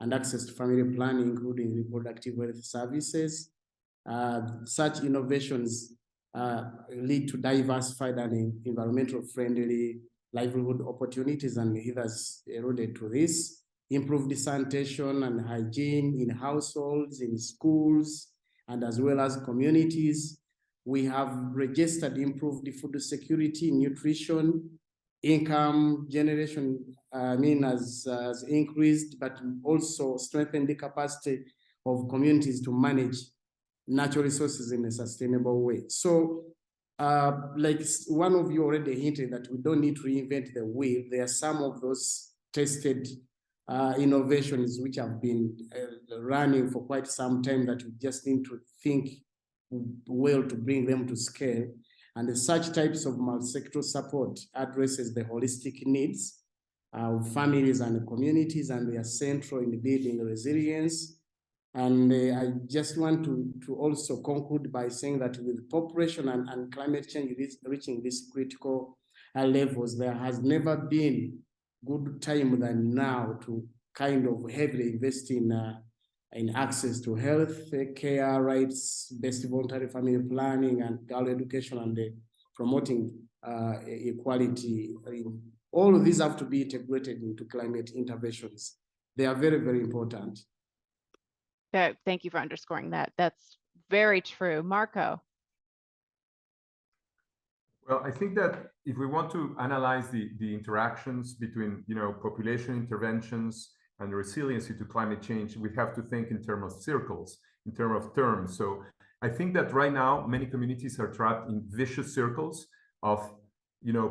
and access to family planning, including reproductive health services. Such innovations lead to diversified and environmental friendly livelihood opportunities, and Heather's alluded to this. Improved sanitation and hygiene in households, in schools, and as well as communities. We have registered improved food security, nutrition, income generation, has increased, but also strengthened the capacity of communities to manage natural resources in a sustainable way. So, like one of you already hinted that we don't need to reinvent the wheel. There are some of those tested innovations which have been running for quite some time that we just need to think well to bring them to scale. And such types of multi-sectoral support addresses the holistic needs of families and communities, and they are central in building resilience. And I just want to also conclude by saying that with population and climate change reaching this critical levels. There has never been good time than now to kind of heavily invest in access to health care, rights-based voluntary family planning, and girl education, and promoting equality. All of these have to be integrated into climate interventions. They are very, very important. Thank you for underscoring that. That's very true. Marco. Well, I think that if we want to analyze the interactions between, population interventions and resiliency to climate change, we have to think in terms of circles, in terms of terms. So I think that right now, many communities are trapped in vicious circles of,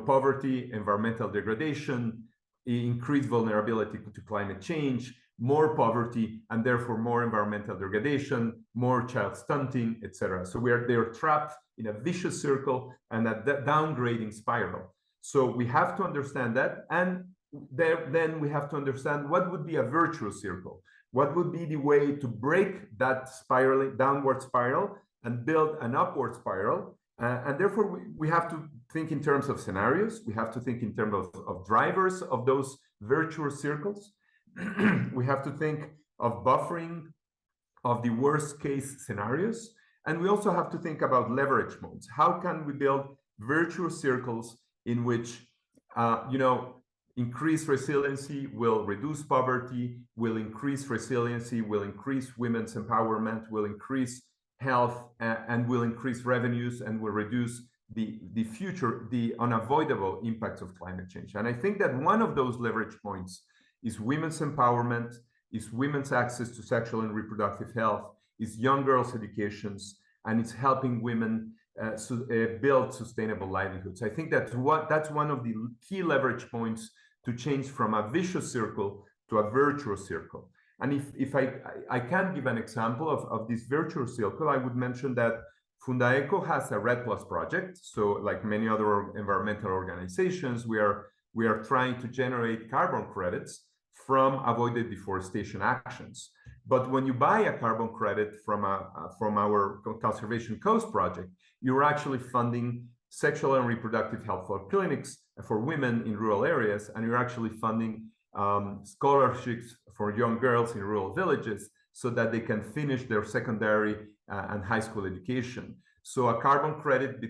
poverty, environmental degradation, increased vulnerability to climate change, more poverty, and therefore more environmental degradation, more child stunting, etc. So they're trapped in a vicious circle and a downgrading spiral. So we have to understand that, and then we have to understand what would be a virtuous circle. What would be the way to break that downward spiral and build an upward spiral? And therefore, we have to think in terms of scenarios. We have to think in terms of drivers of those virtuous circles. We have to think of buffering of the worst case scenarios. And we also have to think about leverage modes. How can we build virtuous circles in which, increased resiliency will reduce poverty, will increase resiliency, will increase women's empowerment, will increase health, and will increase revenues, and will reduce the unavoidable impacts of climate change. And I think that one of those leverage points is women's empowerment, is women's access to sexual and reproductive health, is young girls' educations, and it's helping women build sustainable livelihoods. I think that's one of the key leverage points to change from a vicious circle to a virtuous circle. And if I can give an example of this virtuous circle, I would mention that Fundaeco has a RED Plus project. So like many other environmental organizations, we are trying to generate carbon credits from avoided deforestation actions. But when you buy a carbon credit from our Conservation Coast project, you're actually funding sexual and reproductive health for clinics for women in rural areas, and you're actually funding scholarships for young girls in rural villages so that they can finish their secondary and high school education. So a carbon credit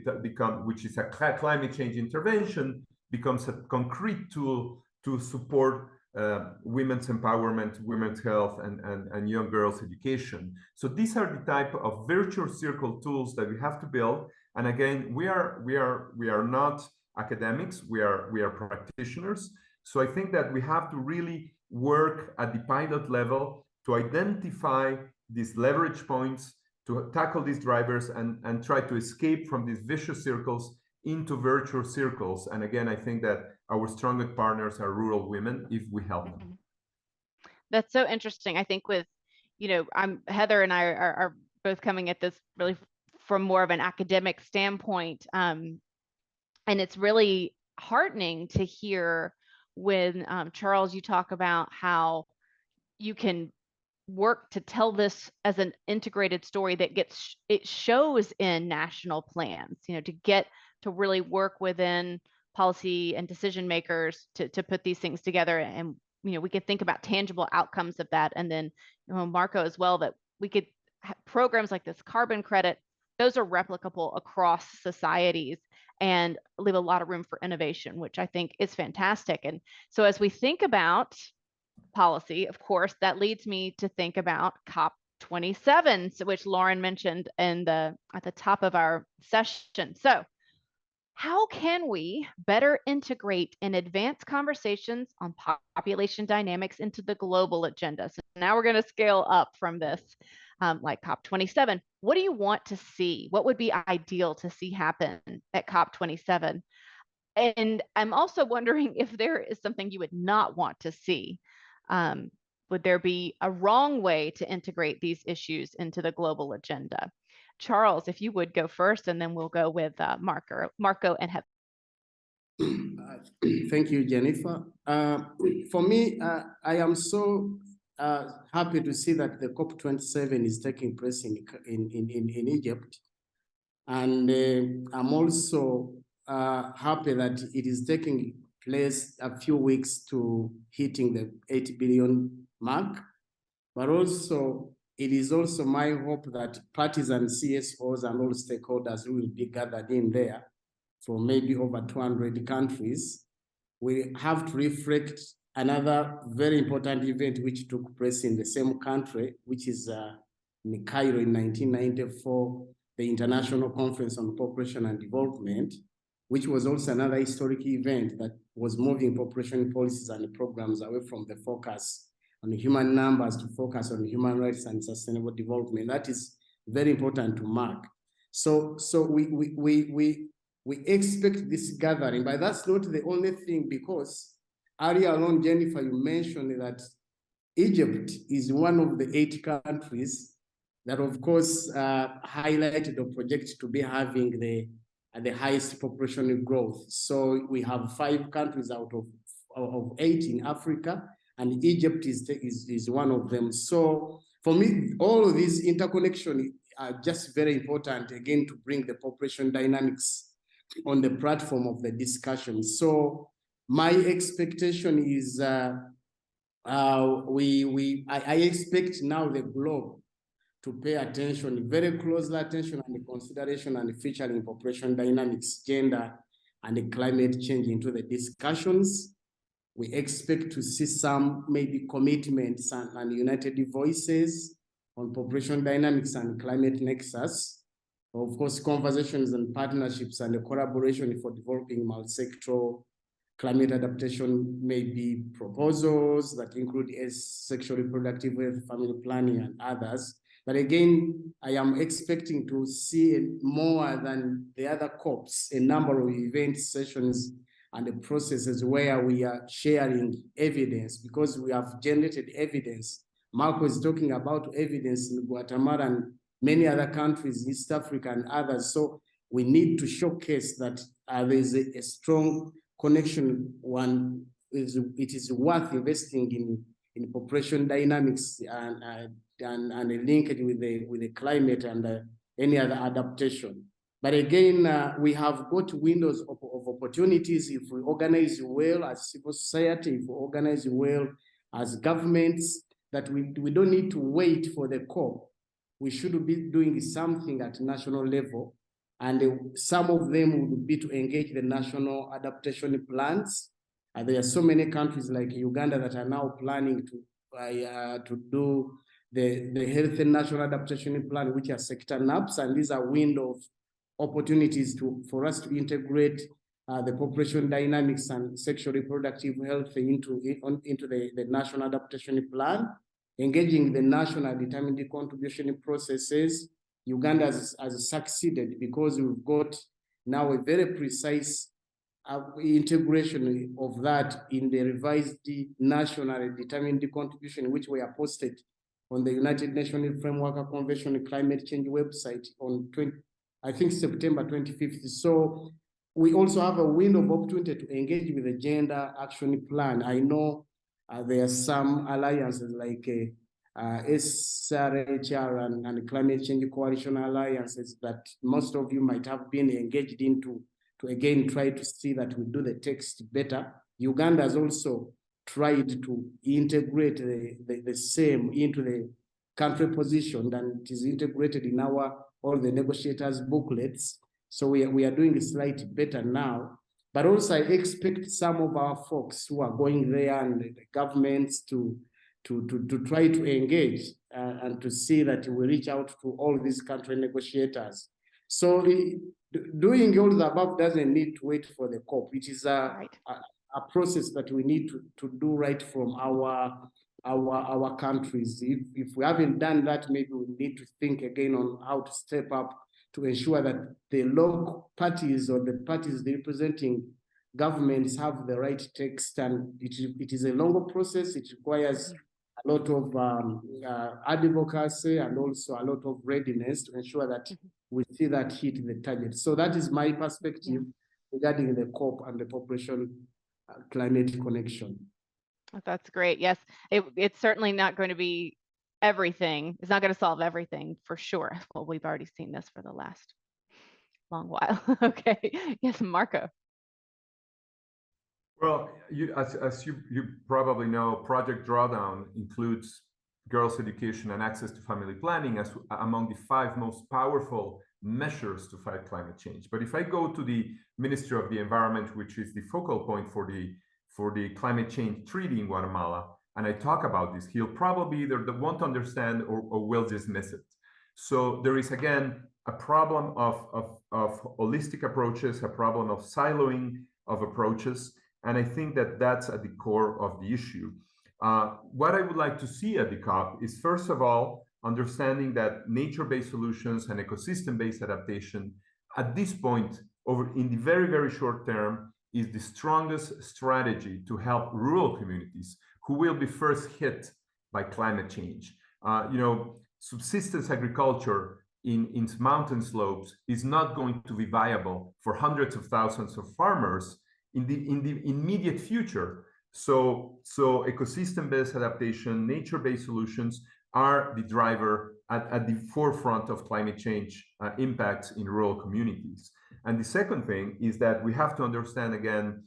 which is a climate change intervention, becomes a concrete tool to support women's empowerment, women's health, and young girls' education. So these are the type of virtuous circle tools that we have to build. And again, we are not academics, we are practitioners. So I think that we have to really work at the pilot level to identify these leverage points, to tackle these drivers, and try to escape from these vicious circles into virtuous circles. And again, I think that our strongest partners are rural women if we help them. That's so interesting. I think with, Heather and I are both coming at this really from more of an academic standpoint. And it's really heartening to hear when, Charles, you talk about how you can work to tell this as an integrated story that it shows in national plans, to get to really work within policy and decision makers to put these things together. And, we could think about tangible outcomes of that. And then, Marco as well, that we could have programs like this carbon credit, those are replicable across societies and leave a lot of room for innovation, which I think is fantastic. And so as we think about policy, of course, that leads me to think about COP27, which Lauren mentioned at the top of our session. So how can we better integrate and advance conversations on population dynamics into the global agenda? So now we're going to scale up from this, like COP27. What do you want to see? What would be ideal to see happen at COP27? And I'm also wondering if there is something you would not want to see. Would there be a wrong way to integrate these issues into the global agenda? Charles, if you would go first, and then we'll go with Marco and Heather. Thank you, Jennifer. For me, I am so happy to see that the COP27 is taking place in Egypt. And I'm also happy that it is taking place a few weeks to hitting the 8 billion mark, but also it is also my hope that parties and CSOs and all stakeholders who will be gathered in there from maybe over 200 countries, we have to reflect another very important event which took place in the same country, which is in Cairo in 1994, the International Conference on Population and Development, which was also another historic event that was moving population policies and programs away from the focus on human numbers to focus on human rights and sustainable development. That is very important to mark. So we expect this gathering, but that's not the only thing, because earlier on, Jennifer, you mentioned that Egypt is one of the 8 countries that, of course, highlighted or projected to be having the highest population growth. So we have 5 countries out of 8 in Africa, and Egypt is one of them. So for me, all of these interconnection are just very important, again, to bring the population dynamics on the platform of the discussion. So my expectation is I expect now the globe to pay attention, very close attention and consideration and featuring population dynamics, gender, and climate change into the discussions. We expect to see some maybe commitments and united voices on population dynamics and climate nexus. Of course, conversations and partnerships and collaboration for developing multi-sectoral climate adaptation, maybe proposals that include sexual reproductive health, family planning, and others. But again, I am expecting to see more than the other COPs, a number of event sessions and the processes where we are sharing evidence, because we have generated evidence. Marco is talking about evidence in Guatemala and many other countries, East Africa and others. So we need to showcase that there is a strong connection. It is worth investing in population dynamics and a linkage with the climate and any other adaptation. But again, we have got windows of opportunities if we organize well as civil society, if we organize well as governments, that we don't need to wait for the COP. We should be doing something at national level. And some of them would be to engage the national adaptation plans. There are so many countries like Uganda that are now planning to do the Health and National Adaptation Plan, which are sector NAPs, and these are window of opportunities for us to integrate the population dynamics and sexual reproductive health into the National Adaptation Plan, engaging the national determined contribution processes. Uganda has succeeded because we've got now a very precise integration of that in the revised national determined contribution, which were posted on the United Nations Framework Convention on Climate Change website on I think September 25th. So we also have a window of opportunity to engage with the Gender Action Plan. I know there are some alliances like SRHR and Climate Change Coalition alliances that most of you might have been engaged into to again try to see that we do the text better. Uganda has also tried to integrate the same into the country position, and it is integrated in all the negotiators' booklets. So we are doing slightly better now. But also I expect some of our folks who are going there and the governments to try to engage and to see that we reach out to all these country negotiators. So doing all the above doesn't need to wait for the COP. It is a process that we need to do right from our countries. If we haven't done that, maybe we need to think again on how to step up to ensure that the local parties or the parties representing governments have the right text. And it is a longer process. It requires a lot of advocacy and also a lot of readiness to ensure that we see that hit the target. So that is my perspective regarding the COP and the population climate connection. That's great. Yes, it's certainly not going to be everything. It's not going to solve everything for sure. Well, we've already seen this for the last long while. Okay. Yes, Marco. Well, as you probably know, Project Drawdown includes girls' education and access to family planning as among the 5 most powerful measures to fight climate change. But if I go to the Ministry of the Environment, which is the focal point for the climate change treaty in Guatemala, and I talk about this, he'll probably either won't understand or will dismiss it. So there is, again, a problem of holistic approaches, a problem of siloing of approaches. And I think that that's at the core of the issue. What I would like to see at the COP is, first of all, understanding that nature-based solutions and ecosystem-based adaptation at this point, in the very, very short term, is the strongest strategy to help rural communities who will be first hit by climate change. Subsistence agriculture in mountain slopes is not going to be viable for hundreds of thousands of farmers in the immediate future. So ecosystem-based adaptation, nature-based solutions are the driver at the forefront of climate change impacts in rural communities. And the second thing is that we have to understand again,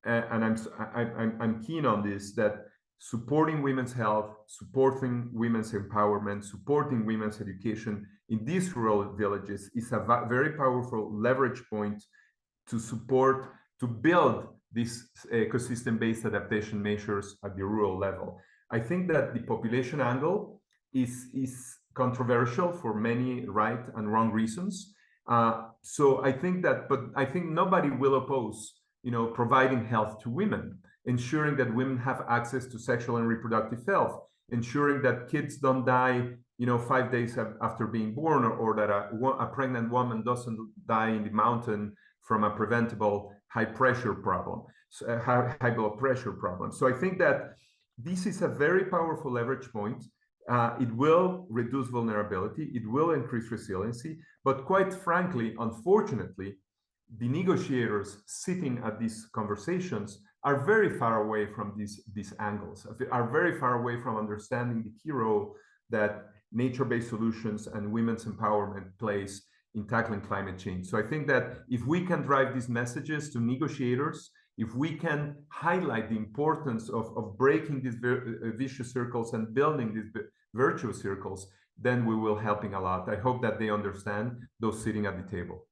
and I'm keen on this, that supporting women's health, supporting women's empowerment, supporting women's education in these rural villages is a very powerful leverage point to build these ecosystem-based adaptation measures at the rural level. I think that the population angle is controversial for many right and wrong reasons. So I think nobody will oppose, providing health to women, ensuring that women have access to sexual and reproductive health, ensuring that kids don't die, 5 days after being born, or that a pregnant woman doesn't die in the mountain from a preventable high pressure problem, high blood pressure problem. So I think that this is a very powerful leverage point. It will reduce vulnerability, it will increase resiliency, but quite frankly, unfortunately, the negotiators sitting at these conversations are very far away from these angles, are very far away from understanding the key role that nature-based solutions and women's empowerment plays in tackling climate change. So I think that if we can drive these messages to negotiators, if we can highlight the importance of breaking these vicious circles and building these virtuous circles, then we will helping a lot. I hope that they understand, those sitting at the table.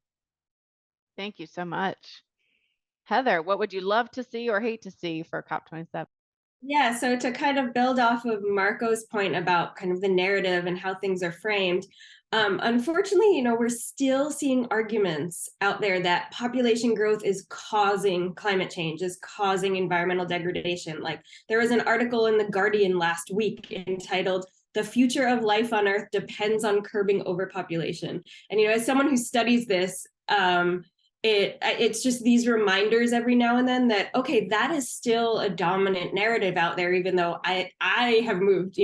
Thank you so much. Heather, what would you love to see or hate to see for COP27? Yeah, so to kind of build off of Marco's point about kind of the narrative and how things are framed, unfortunately, we're still seeing arguments out there that population growth is causing climate change, is causing environmental degradation. Like there was an article in The Guardian last week entitled, "The Future of Life on Earth Depends on Curbing Overpopulation." And, as someone who studies this, it's just these reminders every now and then that, okay, that is still a dominant narrative out there, even though I have moved,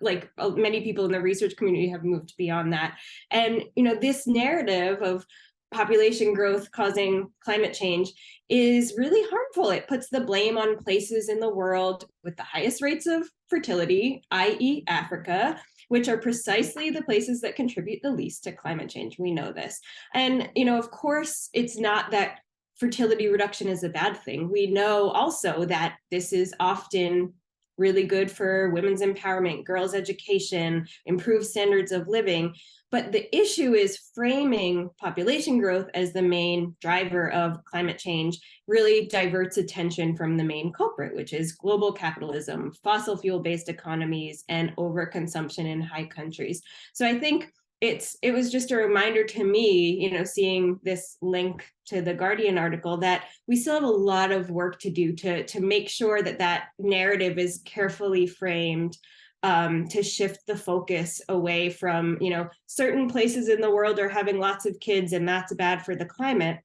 like many people in the research community have moved beyond that. And, this narrative of population growth causing climate change is really harmful. It puts the blame on places in the world with the highest rates of fertility, i.e. Africa, which are precisely the places that contribute the least to climate change. We know this. And, of course, it's not that fertility reduction is a bad thing. We know also that this is often really good for women's empowerment, girls' education, improved standards of living. But the issue is framing population growth as the main driver of climate change really diverts attention from the main culprit, which is global capitalism, fossil fuel-based economies, and overconsumption in high countries. So I think it was just a reminder to me, seeing this link to the Guardian article, that we still have a lot of work to do to make sure that narrative is carefully framed, to shift the focus away from, certain places in the world are having lots of kids and that's bad for the climate,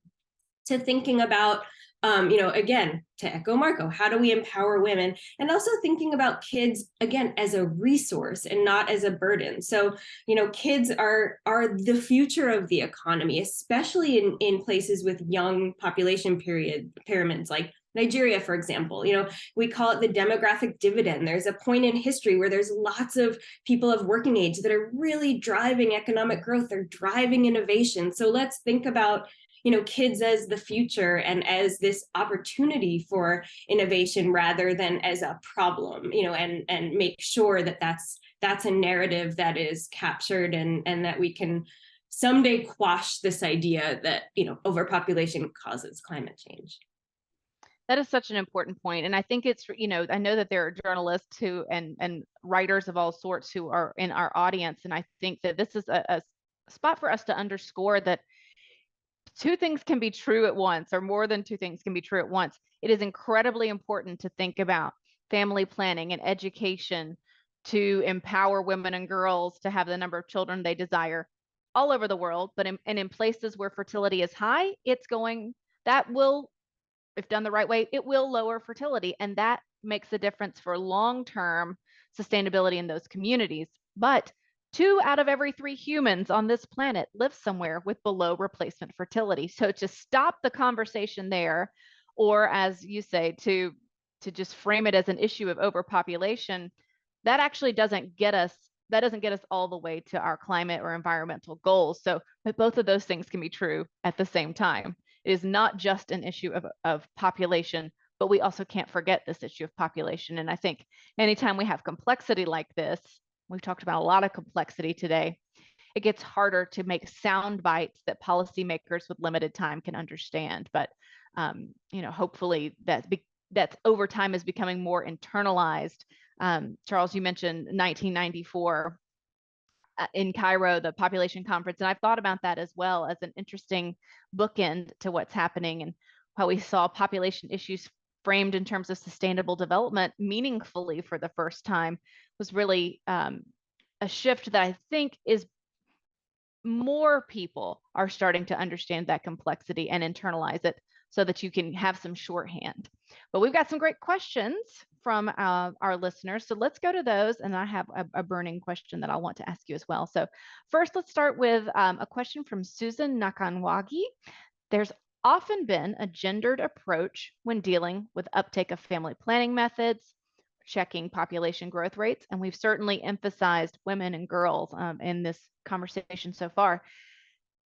to thinking about, again, to echo Marco, how do we empower women? And also thinking about kids, again, as a resource and not as a burden. So, kids are the future of the economy, especially in places with young population pyramids like Nigeria, for example, we call it the demographic dividend. There's a point in history where there's lots of people of working age that are really driving economic growth. They're driving innovation. So let's think about kids as the future and as this opportunity for innovation rather than as a problem, and make sure that that's a narrative that is captured and that we can someday quash this idea that, overpopulation causes climate change. That is such an important point. And I think it's, I know that there are journalists who and writers of all sorts who are in our audience. And I think that this is a spot for us to underscore that two things can be true at once, or more than two things can be true at once. It is incredibly important to think about family planning and education to empower women and girls to have the number of children they desire all over the world. But in places where fertility is high, that will, if done the right way, it will lower fertility. And that makes a difference for long-term sustainability in those communities. But 2 out of every 3 humans on this planet live somewhere with below replacement fertility. So to stop the conversation there, or as you say, to just frame it as an issue of overpopulation, that actually doesn't get us all the way to our climate or environmental goals. So but both of those things can be true at the same time. It is not just an issue of population, but we also can't forget this issue of population. And I think anytime we have complexity like this, we've talked about a lot of complexity today, it gets harder to make sound bites that policymakers with limited time can understand. But hopefully that's over time is becoming more internalized. Charles, you mentioned 1994. In Cairo, the population conference. And I've thought about that as well as an interesting bookend to what's happening and how we saw population issues framed in terms of sustainable development meaningfully for the first time was really a shift that I think is more people are starting to understand that complexity and internalize it so that you can have some shorthand. But we've got some great questions from our listeners. So let's go to those. And I have a burning question that I want to ask you as well. So first, let's start with a question from Susan Nakanwagi. There's often been a gendered approach when dealing with uptake of family planning methods, checking population growth rates. And we've certainly emphasized women and girls in this conversation so far.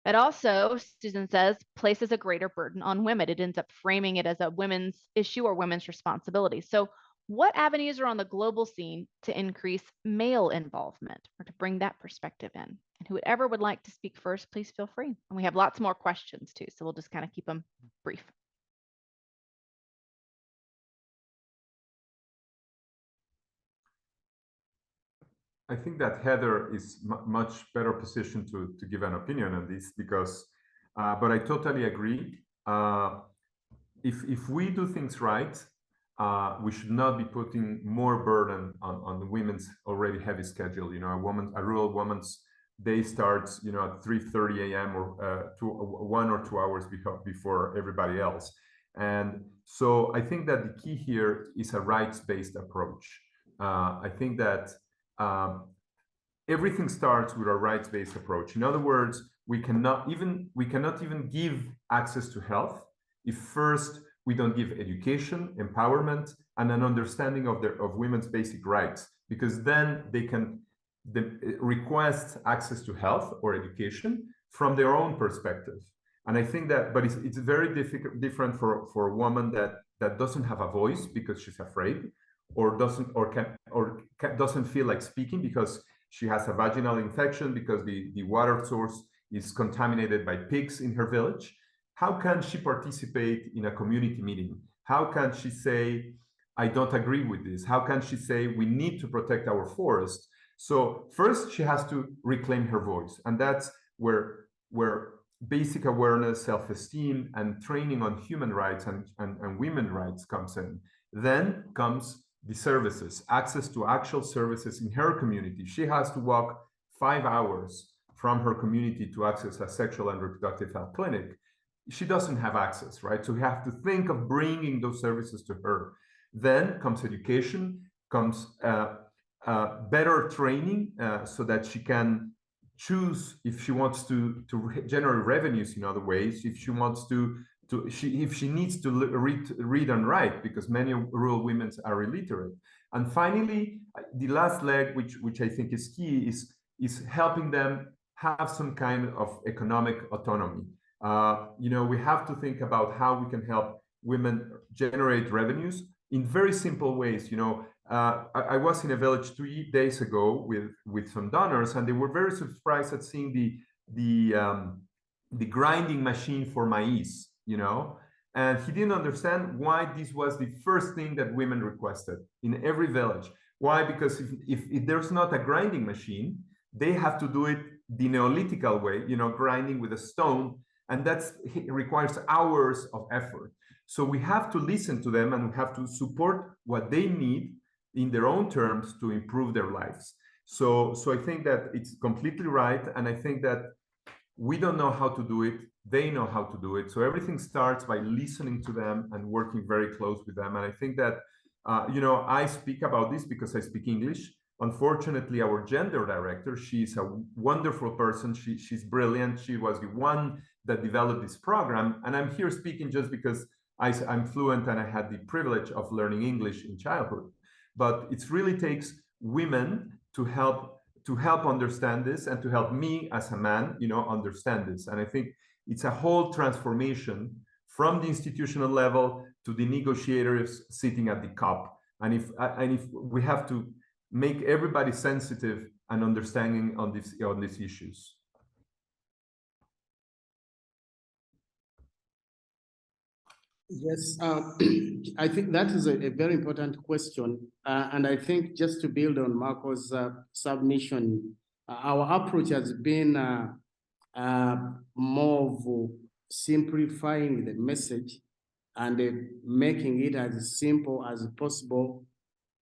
It also, Susan says, places a greater burden on women. It ends up framing it as a women's issue or women's responsibility. So what avenues are on the global scene to increase male involvement or to bring that perspective in? And whoever would like to speak first, please feel free. And we have lots more questions too, so we'll just kind of keep them brief. I think that Heather is much better positioned to give an opinion on this because, but I totally agree. If we do things right, we should not be putting more burden on the women's already heavy schedule. A rural woman's day starts, at 3:30 a.m. or 1 or 2 hours before everybody else. And so I think that the key here is a rights-based approach. I think that everything starts with a rights-based approach. In other words, we cannot even give access to health if first we don't give education, empowerment, and an understanding of women's basic rights, because then they can request access to health or education from their own perspective. And I think that, but it's very different for a woman that doesn't have a voice because she's afraid, or doesn't feel like speaking because she has a vaginal infection because the water source is contaminated by pigs in her village. How can she participate in a community meeting? How can she say, I don't agree with this? How can she say we need to protect our forest? So first she has to reclaim her voice. And that's where basic awareness, self-esteem, and training on human rights and women's rights comes in. Then comes the services, access to actual services in her community. She has to walk 5 hours from her community to access a sexual and reproductive health clinic. She doesn't have access, right? So we have to think of bringing those services to her. Then comes education, comes better training so that she can choose if she wants to generate revenues in other ways, if she wants to if she needs to read and write, because many rural women are illiterate. And finally, the last leg, which I think is key, is helping them have some kind of economic autonomy. We have to think about how we can help women generate revenues in very simple ways. I was in a village 3 days ago with some donors, and they were very surprised at seeing the grinding machine for maize. And he didn't understand why this was the first thing that women requested in every village. Why? Because if there's not a grinding machine, they have to do it the Neolithical way, grinding with a stone, and it requires hours of effort. So we have to listen to them, and we have to support what they need in their own terms to improve their lives. So I think that it's completely right, and I think that we don't know how to do it. They know how to do it. So everything starts by listening to them and working very close with them. And I think that, I speak about this because I speak English. Unfortunately, our gender director, she's a wonderful person. She's brilliant. She was the one that developed this program. And I'm here speaking just because I'm fluent and I had the privilege of learning English in childhood. But it really takes women to help understand this, and to help me as a man, understand this. And I think it's a whole transformation from the institutional level to the negotiators sitting at the COP. And if we have to make everybody sensitive and understanding on these issues. Yes, I think that is a very important question. And I think just to build on Marco's submission, our approach has been more of simplifying the message and making it as simple as possible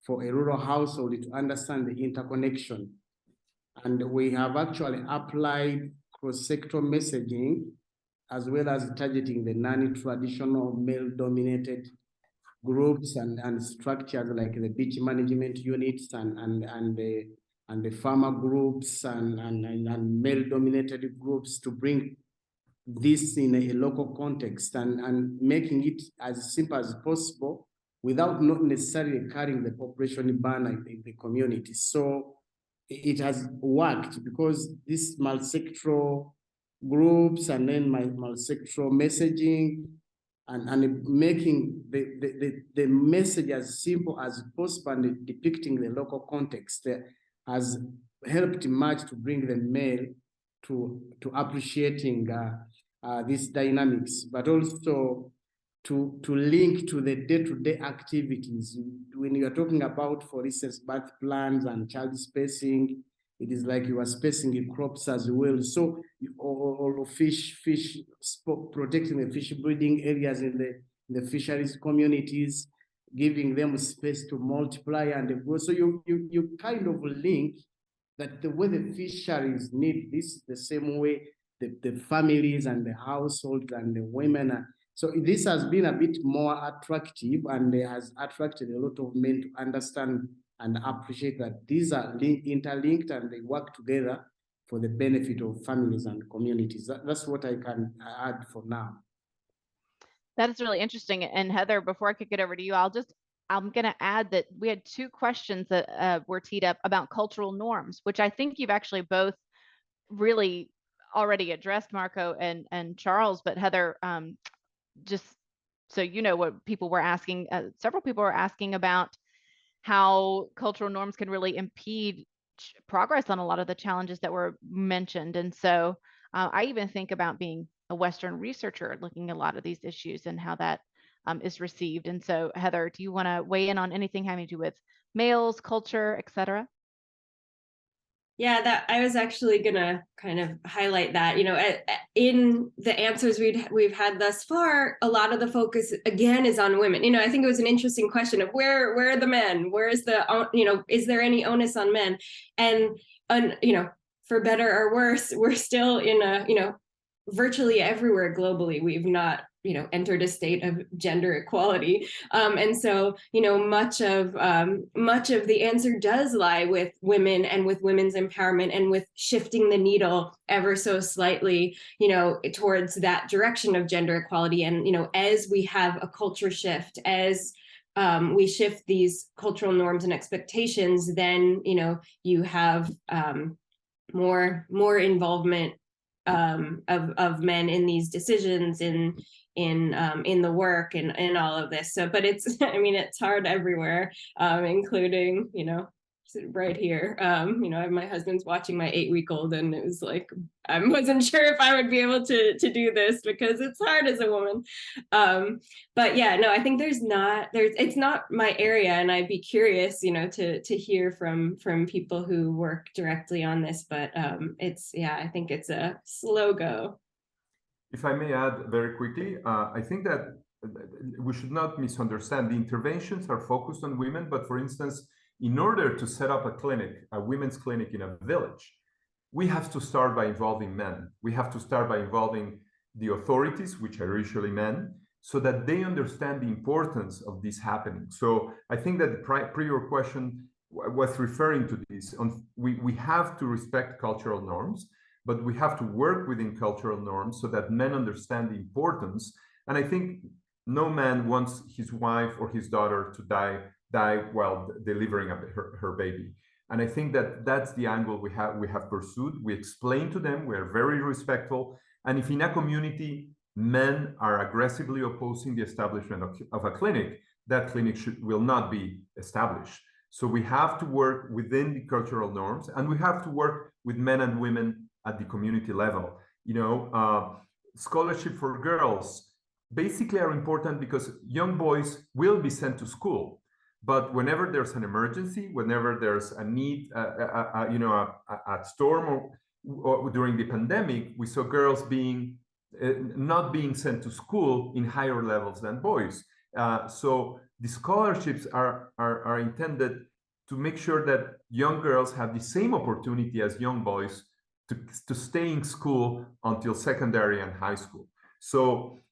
for a rural household to understand the interconnection. And we have actually applied cross-sector messaging, as well as targeting the non-traditional male-dominated groups and structures like the beach management units and the farmer groups and male-dominated groups, to bring this in a local context and making it as simple as possible without not necessarily carrying the population burden in the community. So it has worked because this multi-sectoral groups and then multi-sectoral messaging and making the message as simple as possible and depicting the local context has helped much to bring the male to appreciating these dynamics, but also to link to the day-to-day activities. When you are talking about, for instance, birth plans and child spacing, it is like you are spacing the crops as well. So, or fish protecting the fish breeding areas in the fisheries communities, giving them space to multiply and grow. So you kind of link that the way the fisheries need this, the same way the families and the households and the women are. So this has been a bit more attractive, and it has attracted a lot of men to understand and appreciate that these are interlinked and they work together for the benefit of families and communities. That's what I can add for now. That is really interesting. And Heather, before I kick it over to you, I'm going to add that we had 2 questions that were teed up about cultural norms, which I think you've actually both really already addressed, Marco and Charles. But Heather, just so you know what people were asking, several people were asking about how cultural norms can really impede progress on a lot of the challenges that were mentioned. And so I even think about being a Western researcher, looking at a lot of these issues and how that is received. And so, Heather, do you want to weigh in on anything having to do with males, culture, et cetera? Yeah, that I was actually gonna kind of highlight that, in the answers we've had thus far, a lot of the focus again is on women. I think it was an interesting question of where are the men? Where is is there any onus on men? And for better or worse, we're still in virtually everywhere globally, we've not entered a state of gender equality. And so, much of the answer does lie with women and with women's empowerment and with shifting the needle ever so slightly, towards that direction of gender equality. And, as we have a culture shift, as we shift these cultural norms and expectations, then, you have more involvement of men in these decisions, in the work and all of this. So, but it's, I mean, it's hard everywhere, including, right here. My husband's watching my 8-week-old, and it was like, I wasn't sure if I would be able to do this because it's hard as a woman. But yeah, no, I think it's not my area, and I'd be curious, to hear from people who work directly on this. But I think it's a slow go. If I may add very quickly, I think that we should not misunderstand. The interventions are focused on women, but for instance, in order to set up a women's clinic in a village, we have to start by involving men. We have to start by involving the authorities, which are usually men, so that they understand the importance of this happening. So I think that the prior question was referring to this. We have to respect cultural norms, but we have to work within cultural norms so that men understand the importance. And I think no man wants his wife or his daughter to die while delivering her baby. And I think that that's the angle we have pursued. We explain to them, we are very respectful. And if in a community, men are aggressively opposing the establishment of a clinic, that clinic will not be established. So we have to work within the cultural norms, and we have to work with men and women at the community level. Scholarship for girls basically are important because young boys will be sent to school. But whenever there's an emergency, whenever there's a need, a storm, or during the pandemic, we saw girls not being sent to school in higher levels than boys. So the scholarships are intended to make sure that young girls have the same opportunity as young boys to stay in school until secondary and high school. So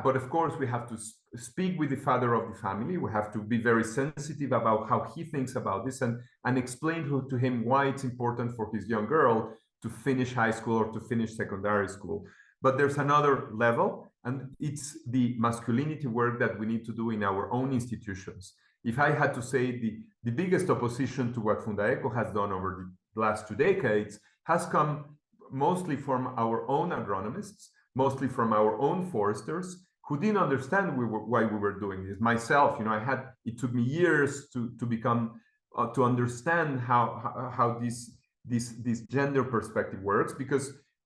but of course, we have to speak with the father of the family. We have to be very sensitive about how he thinks about this and explain to him why it's important for his young girl to finish high school or to finish secondary school. But there's another level, and it's the masculinity work that we need to do in our own institutions. If I had to say the biggest opposition to what Fundaeco has done over the last 2 decades has come mostly from our own agronomists, mostly from our own foresters, who didn't understand why we were doing this. Myself, it took me years to become to understand how this gender perspective works,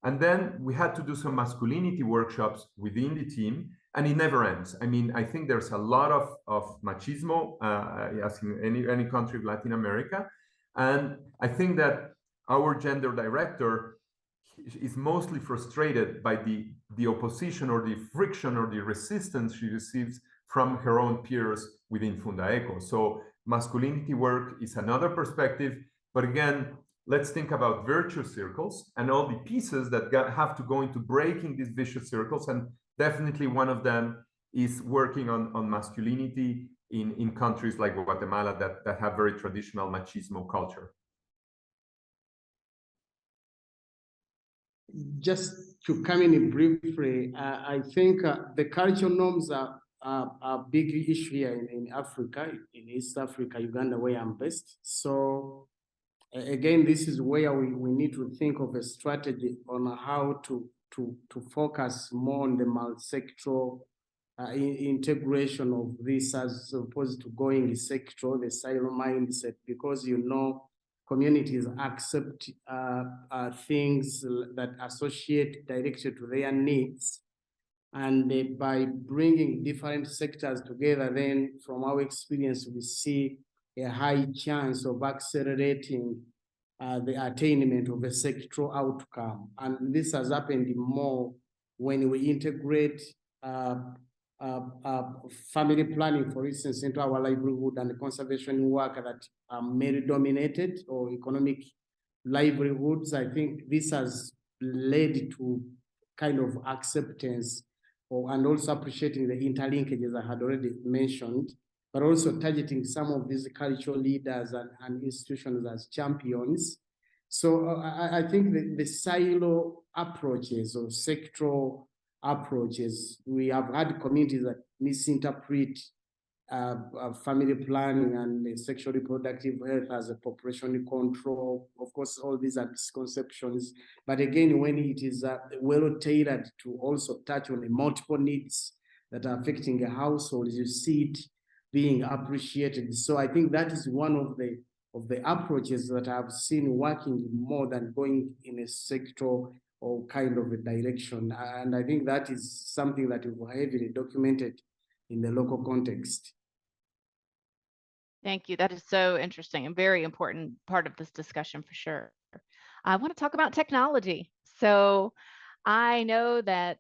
and then we had to do some masculinity workshops within the team, and it never ends. I mean, I think there's a lot of machismo, as in any country of Latin America, and I think that our gender director is mostly frustrated by the opposition or the friction or the resistance she receives from her own peers within Fundaeco. So masculinity work is another perspective, but again, let's think about virtuous circles and all the pieces that have to go into breaking these vicious circles, and definitely one of them is working on masculinity in countries like Guatemala that have very traditional machismo culture. Just to come in briefly, I think the cultural norms are a big issue here in Africa, in East Africa, Uganda, where I'm based. So again, this is where we need to think of a strategy on how to focus more on the multi-sectoral integration of this as opposed to going sectoral, the silo mindset, because communities accept things that associate directly to their needs. And by bringing different sectors together, then from our experience, we see a high chance of accelerating the attainment of a sectoral outcome. And this has happened more when we integrate family planning, for instance, into our livelihood and conservation work that are male-dominated or economic livelihoods. I think this has led to kind of acceptance and also appreciating the interlinkages I had already mentioned, but also targeting some of these cultural leaders and institutions as champions. So I think the silo approaches or sectoral approaches, we have had communities that misinterpret family planning and sexual reproductive health as a population control. Of course, all these are misconceptions. But again, when it is well tailored to also touch on the multiple needs that are affecting a household, you see it being appreciated. So I think that is one of the approaches that I've seen working more than going in a sector or kind of a direction. And I think that is something that we've heavily documented in the local context. Thank you. That is so interesting and very important part of this discussion for sure. I want to talk about technology. So I know that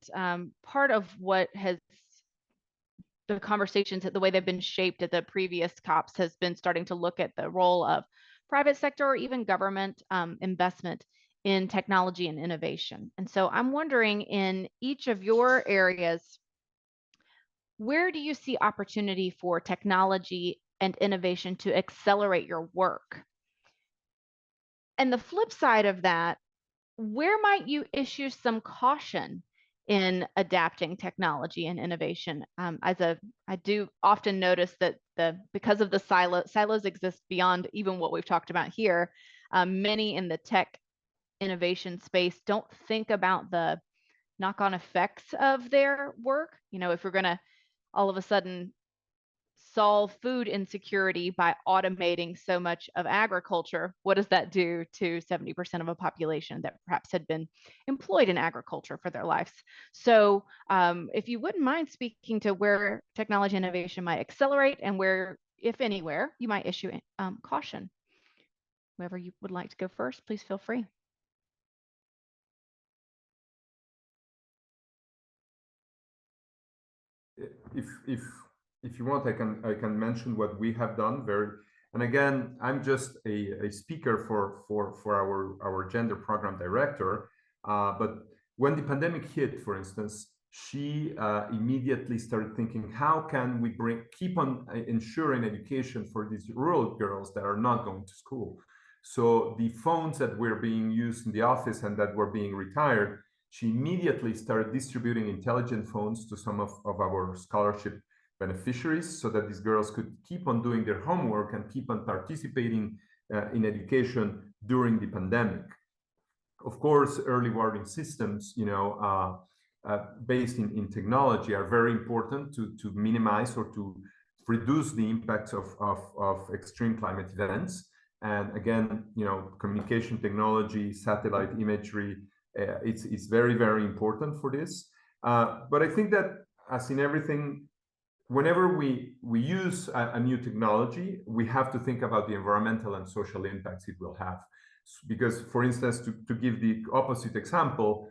part of what has the conversations, the way they've been shaped at the previous COPs has been starting to look at the role of private sector or even government investment in technology and innovation. And so I'm wondering, in each of your areas, where do you see opportunity for technology and innovation to accelerate your work? And the flip side of that, where might you issue some caution in adapting technology and innovation? I do often notice that because of the silos exist beyond even what we've talked about here, many in the tech innovation space don't think about the knock-on effects of their work. You know, if we're going to all of a sudden solve food insecurity by automating so much of agriculture, what does that do to 70% of a population that perhaps had been employed in agriculture for their lives? So if you wouldn't mind speaking to where technology innovation might accelerate and where, if anywhere, you might issue caution. Whoever you would like to go first, please feel free. If you want, I can mention what we have done. And again, I'm just a speaker for our gender program director. But when the pandemic hit, for instance, she immediately started thinking, how can we keep on ensuring education for these rural girls that are not going to school? So the phones that were being used in the office and that were being retired, she immediately started distributing intelligent phones to some of our scholarship beneficiaries so that these girls could keep on doing their homework and keep on participating in education during the pandemic. Of course, early warning systems, based in technology are very important to minimize or to reduce the impacts of extreme climate events. And again, communication technology, satellite imagery, it's very, very important for this. But I think that, as in everything, whenever we use a new technology, we have to think about the environmental and social impacts it will have. Because, for instance, to give the opposite example,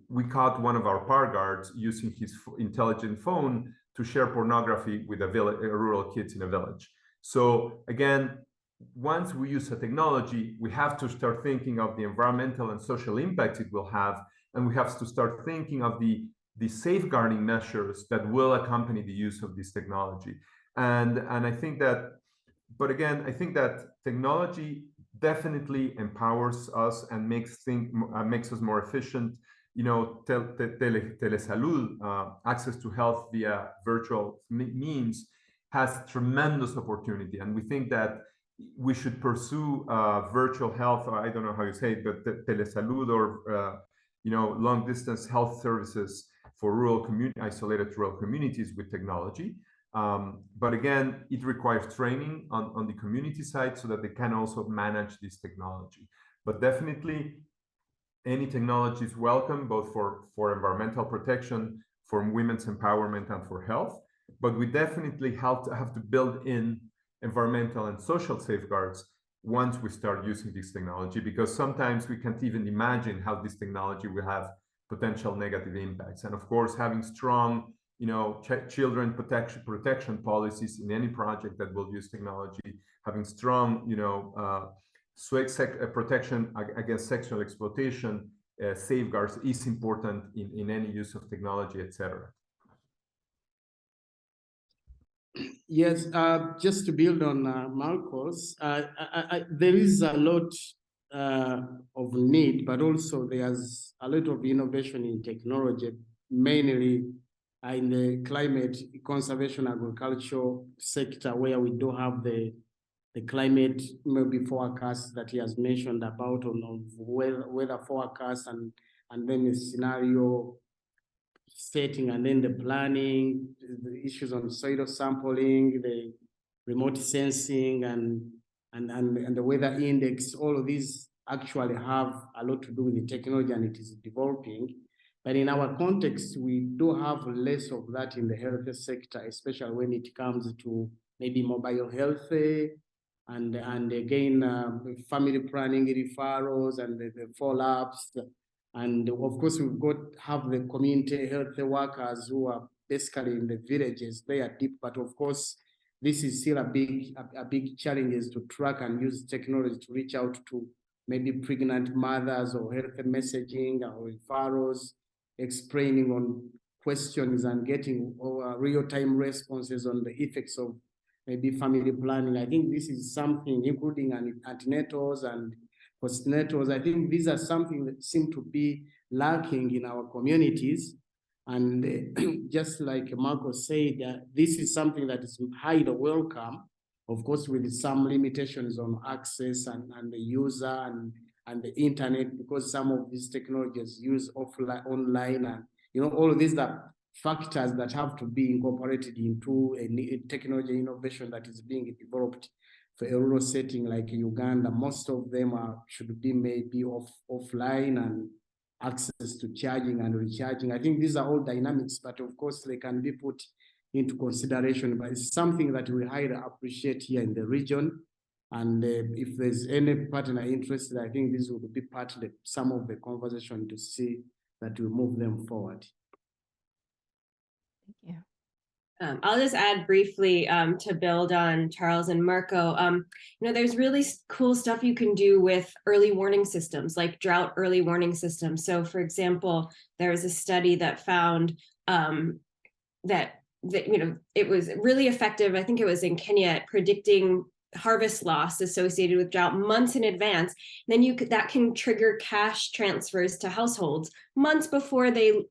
we caught one of our park guards using his intelligent phone to share pornography with rural kids in a village. So again, once we use a technology, we have to start thinking of the environmental and social impacts it will have, and we have to start thinking of the safeguarding measures that will accompany the use of this technology. And I think that, but again, I think that technology definitely empowers us and makes us more efficient. Telesalud, access to health via virtual means, has tremendous opportunity, and we think that we should pursue virtual health, or I don't know how you say it, but telesalud, or long distance health services for isolated rural communities with technology. But again, it requires training on the community side so that they can also manage this technology. But definitely, any technology is welcome, both for environmental protection, for women's empowerment, and for health. But we definitely have to build in environmental and social safeguards once we start using this technology, because sometimes we can't even imagine how this technology will have potential negative impacts. And of course, having strong, children protection policies in any project that will use technology, having strong, protection against sexual exploitation safeguards is important in any use of technology, etc. Yes, just to build on Marcos, there is a lot of need, but also there's a lot of innovation in technology, mainly in the climate conservation agriculture sector, where we do have the climate maybe forecast that he has mentioned about on weather forecast and then the scenario setting, and then the planning, the issues on soil sampling, the remote sensing, and the weather index. All of these actually have a lot to do with the technology, and it is developing. But in our context, we do have less of that in the health sector, especially when it comes to maybe mobile health, and again, family planning referrals and the follow-ups. And of course, have the community health workers who are basically in the villages. They are deep, but of course, this is still a big challenge, is to track and use technology to reach out to maybe pregnant mothers, or health messaging or referrals, explaining on questions and getting real-time responses on the effects of maybe family planning. I think this is something, including antenatals and postnatals. I think these are something that seem to be lacking in our communities. And just like Marco said, this is something that is highly welcome, of course, with some limitations on access and the user and the internet, because some of these technologies use offline, online, and all of these are factors that have to be incorporated into a technology innovation that is being developed for a rural setting like Uganda. Most of them should be maybe offline, and access to charging and recharging. I think these are all dynamics, but of course they can be put into consideration. But it's something that we highly appreciate here in the region. And if there's any partner interested, I think this will be part of some of the conversation to see that we move them forward. Thank you. I'll just add briefly to build on Charles and Marco. There's really cool stuff you can do with early warning systems, like drought early warning systems. So, for example, there was a study that found that it was really effective. I think it was in Kenya, at predicting harvest loss associated with drought months in advance. And then that can trigger cash transfers to households months before they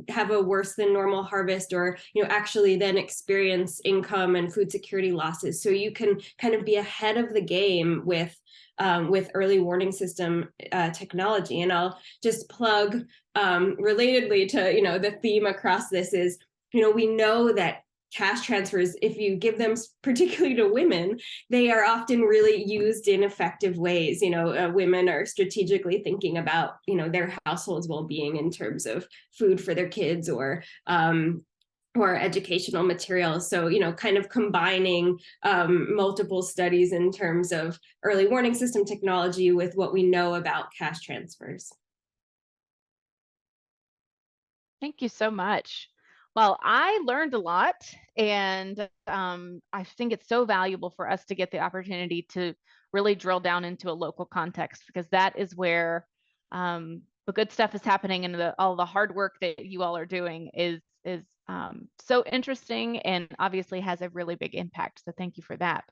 have a worse than normal harvest, or actually then experience income and food security losses. So you can kind of be ahead of the game with early warning system technology. And I'll just plug relatedly to the theme across this is we know that cash transfers, if you give them particularly to women, they are often really used in effective ways. Women are strategically thinking about their household's well-being in terms of food for their kids, or educational materials. So kind of combining multiple studies in terms of early warning system technology with what we know about cash transfers. Thank you so much. Well, I learned a lot, and I think it's so valuable for us to get the opportunity to really drill down into a local context, because that is where the good stuff is happening, and all the hard work that you all are doing is so interesting, and obviously has a really big impact. So thank you for that.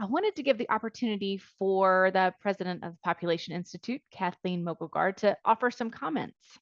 I wanted to give the opportunity for the president of the Population Institute, Kathleen Mogulgard, to offer some comments.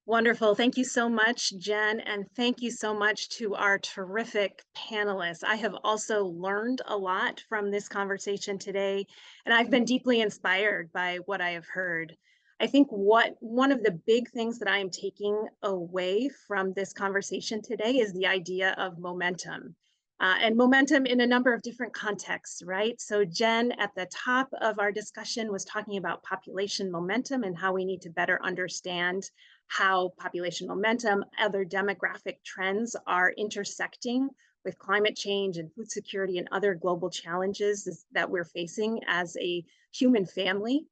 Wonderful. Thank you so much, Jen, and thank you so much to our terrific panelists. I have also learned a lot from this conversation today, and I've been deeply inspired by what I have heard. I think one of the big things that I am taking away from this conversation today is the idea of momentum. And momentum in a number of different contexts, right? So Jen, at the top of our discussion, was talking about population momentum and how we need to better understand how population momentum, other demographic trends are intersecting with climate change and food security and other global challenges that we're facing as a human family.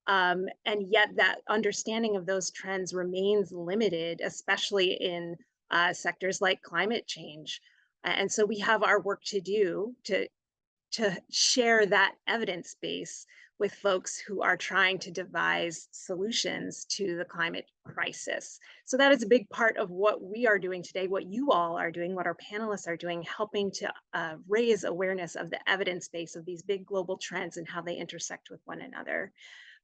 And yet that understanding of those trends remains limited, especially in sectors like climate change. And so we have our work to do to to share that evidence base with folks who are trying to devise solutions to the climate crisis. So that is a big part of what we are doing today, what you all are doing, what our panelists are doing, helping to raise awareness of the evidence base of these big global trends and how they intersect with one another.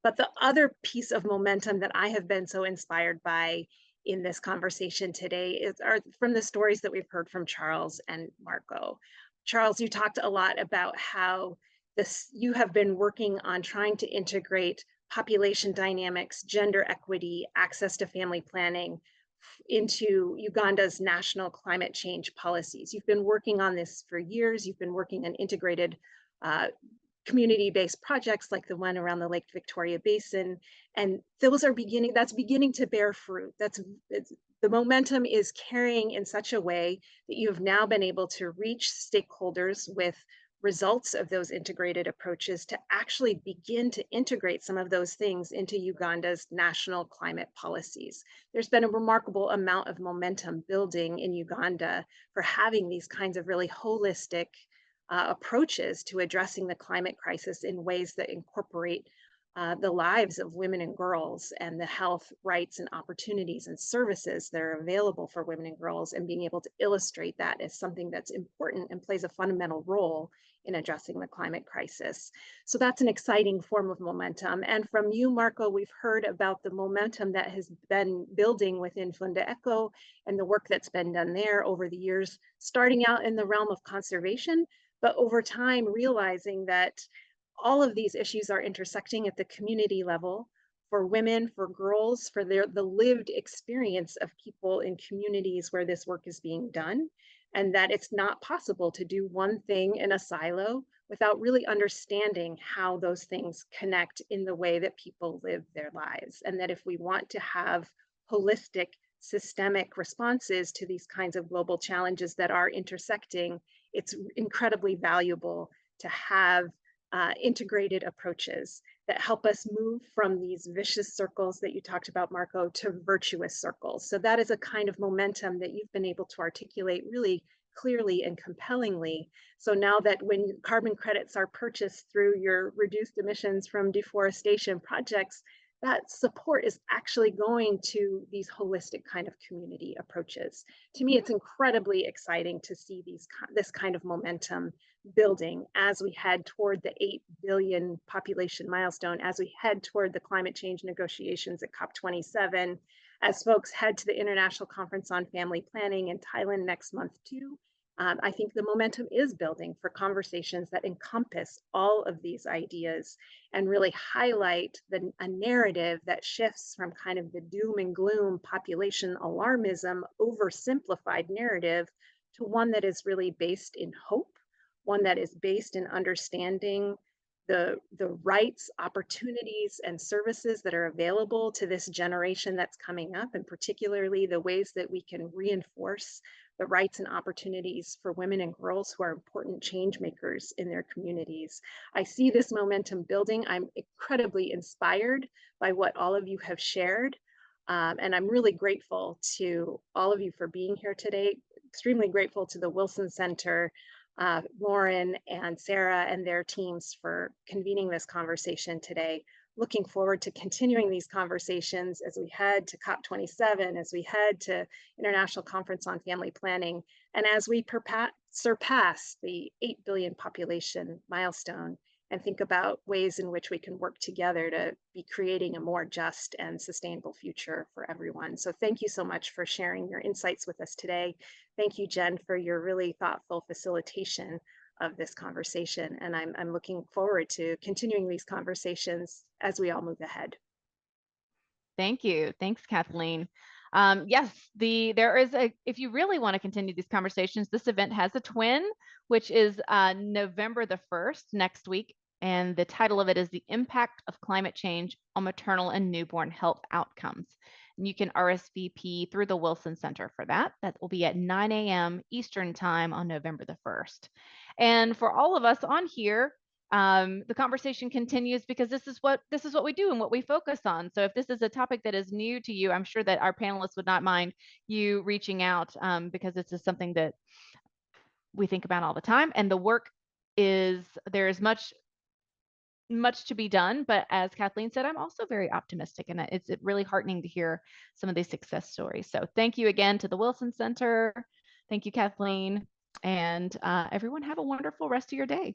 But the other piece of momentum that I have been so inspired by in this conversation today are from the stories that we've heard from Charles and Marco. Charles, you talked a lot about how you have been working on trying to integrate population dynamics, gender equity, access to family planning into Uganda's national climate change policies. You've been working on this for years. You've been working on integrated community-based projects like the one around the Lake Victoria Basin. And that's beginning to bear fruit. The momentum is carrying in such a way that you have now been able to reach stakeholders with results of those integrated approaches to actually begin to integrate some of those things into Uganda's national climate policies. There's been a remarkable amount of momentum building in Uganda for having these kinds of really holistic approaches to addressing the climate crisis in ways that incorporate the lives of women and girls and the health, rights, and opportunities and services that are available for women and girls, and being able to illustrate that as something that's important and plays a fundamental role in addressing the climate crisis. So that's an exciting form of momentum. And from you, Marco, we've heard about the momentum that has been building within Funda Eco and the work that's been done there over the years, starting out in the realm of conservation, but over time realizing that all of these issues are intersecting at the community level for women, for girls, for the lived experience of people in communities where this work is being done, and that it's not possible to do one thing in a silo without really understanding how those things connect in the way that people live their lives. And that if we want to have holistic, systemic responses to these kinds of global challenges that are intersecting, it's incredibly valuable to have integrated approaches that help us move from these vicious circles that you talked about, Marco, to virtuous circles. So that is a kind of momentum that you've been able to articulate really clearly and compellingly. So now that when carbon credits are purchased through your reduced emissions from deforestation projects, that support is actually going to these holistic kind of community approaches. To me, it's incredibly exciting to see this kind of momentum building as we head toward the 8 billion population milestone, as we head toward the climate change negotiations at COP27, as folks head to the International Conference on Family Planning in Thailand next month too. I think the momentum is building for conversations that encompass all of these ideas and really highlight a narrative that shifts from kind of the doom and gloom population alarmism oversimplified narrative to one that is really based in hope, one that is based in understanding the rights, opportunities, and services that are available to this generation that's coming up, and particularly the ways that we can reinforce the rights and opportunities for women and girls who are important change makers in their communities. I see this momentum building. I'm incredibly inspired by what all of you have shared. And I'm really grateful to all of you for being here today. Extremely grateful to the Wilson Center, Lauren and Sarah and their teams for convening this conversation today. Looking forward to continuing these conversations as we head to COP27, as we head to International Conference on Family Planning, and as we surpass the 8 billion population milestone and think about ways in which we can work together to be creating a more just and sustainable future for everyone. So thank you so much for sharing your insights with us today. Thank you, Jen, for your really thoughtful facilitation of this conversation. And I'm looking forward to continuing these conversations as we all move ahead. Thank you. Thanks, Kathleen. Yes, there is if you really want to continue these conversations, this event has a twin, which is November the 1st, next week. And the title of it is The Impact of Climate Change on Maternal and Newborn Health Outcomes. And you can RSVP through the Wilson Center for that. That will be at 9 a.m. Eastern Time on November the 1st. And for all of us on here, the conversation continues because this is what we do and what we focus on. So if this is a topic that is new to you, I'm sure that our panelists would not mind you reaching out because this is something that we think about all the time. And the work there is much to be done, but as Kathleen said, I'm also very optimistic, and it's really heartening to hear some of these success stories. So thank you again to the Wilson Center. Thank you, Kathleen, and everyone have a wonderful rest of your day.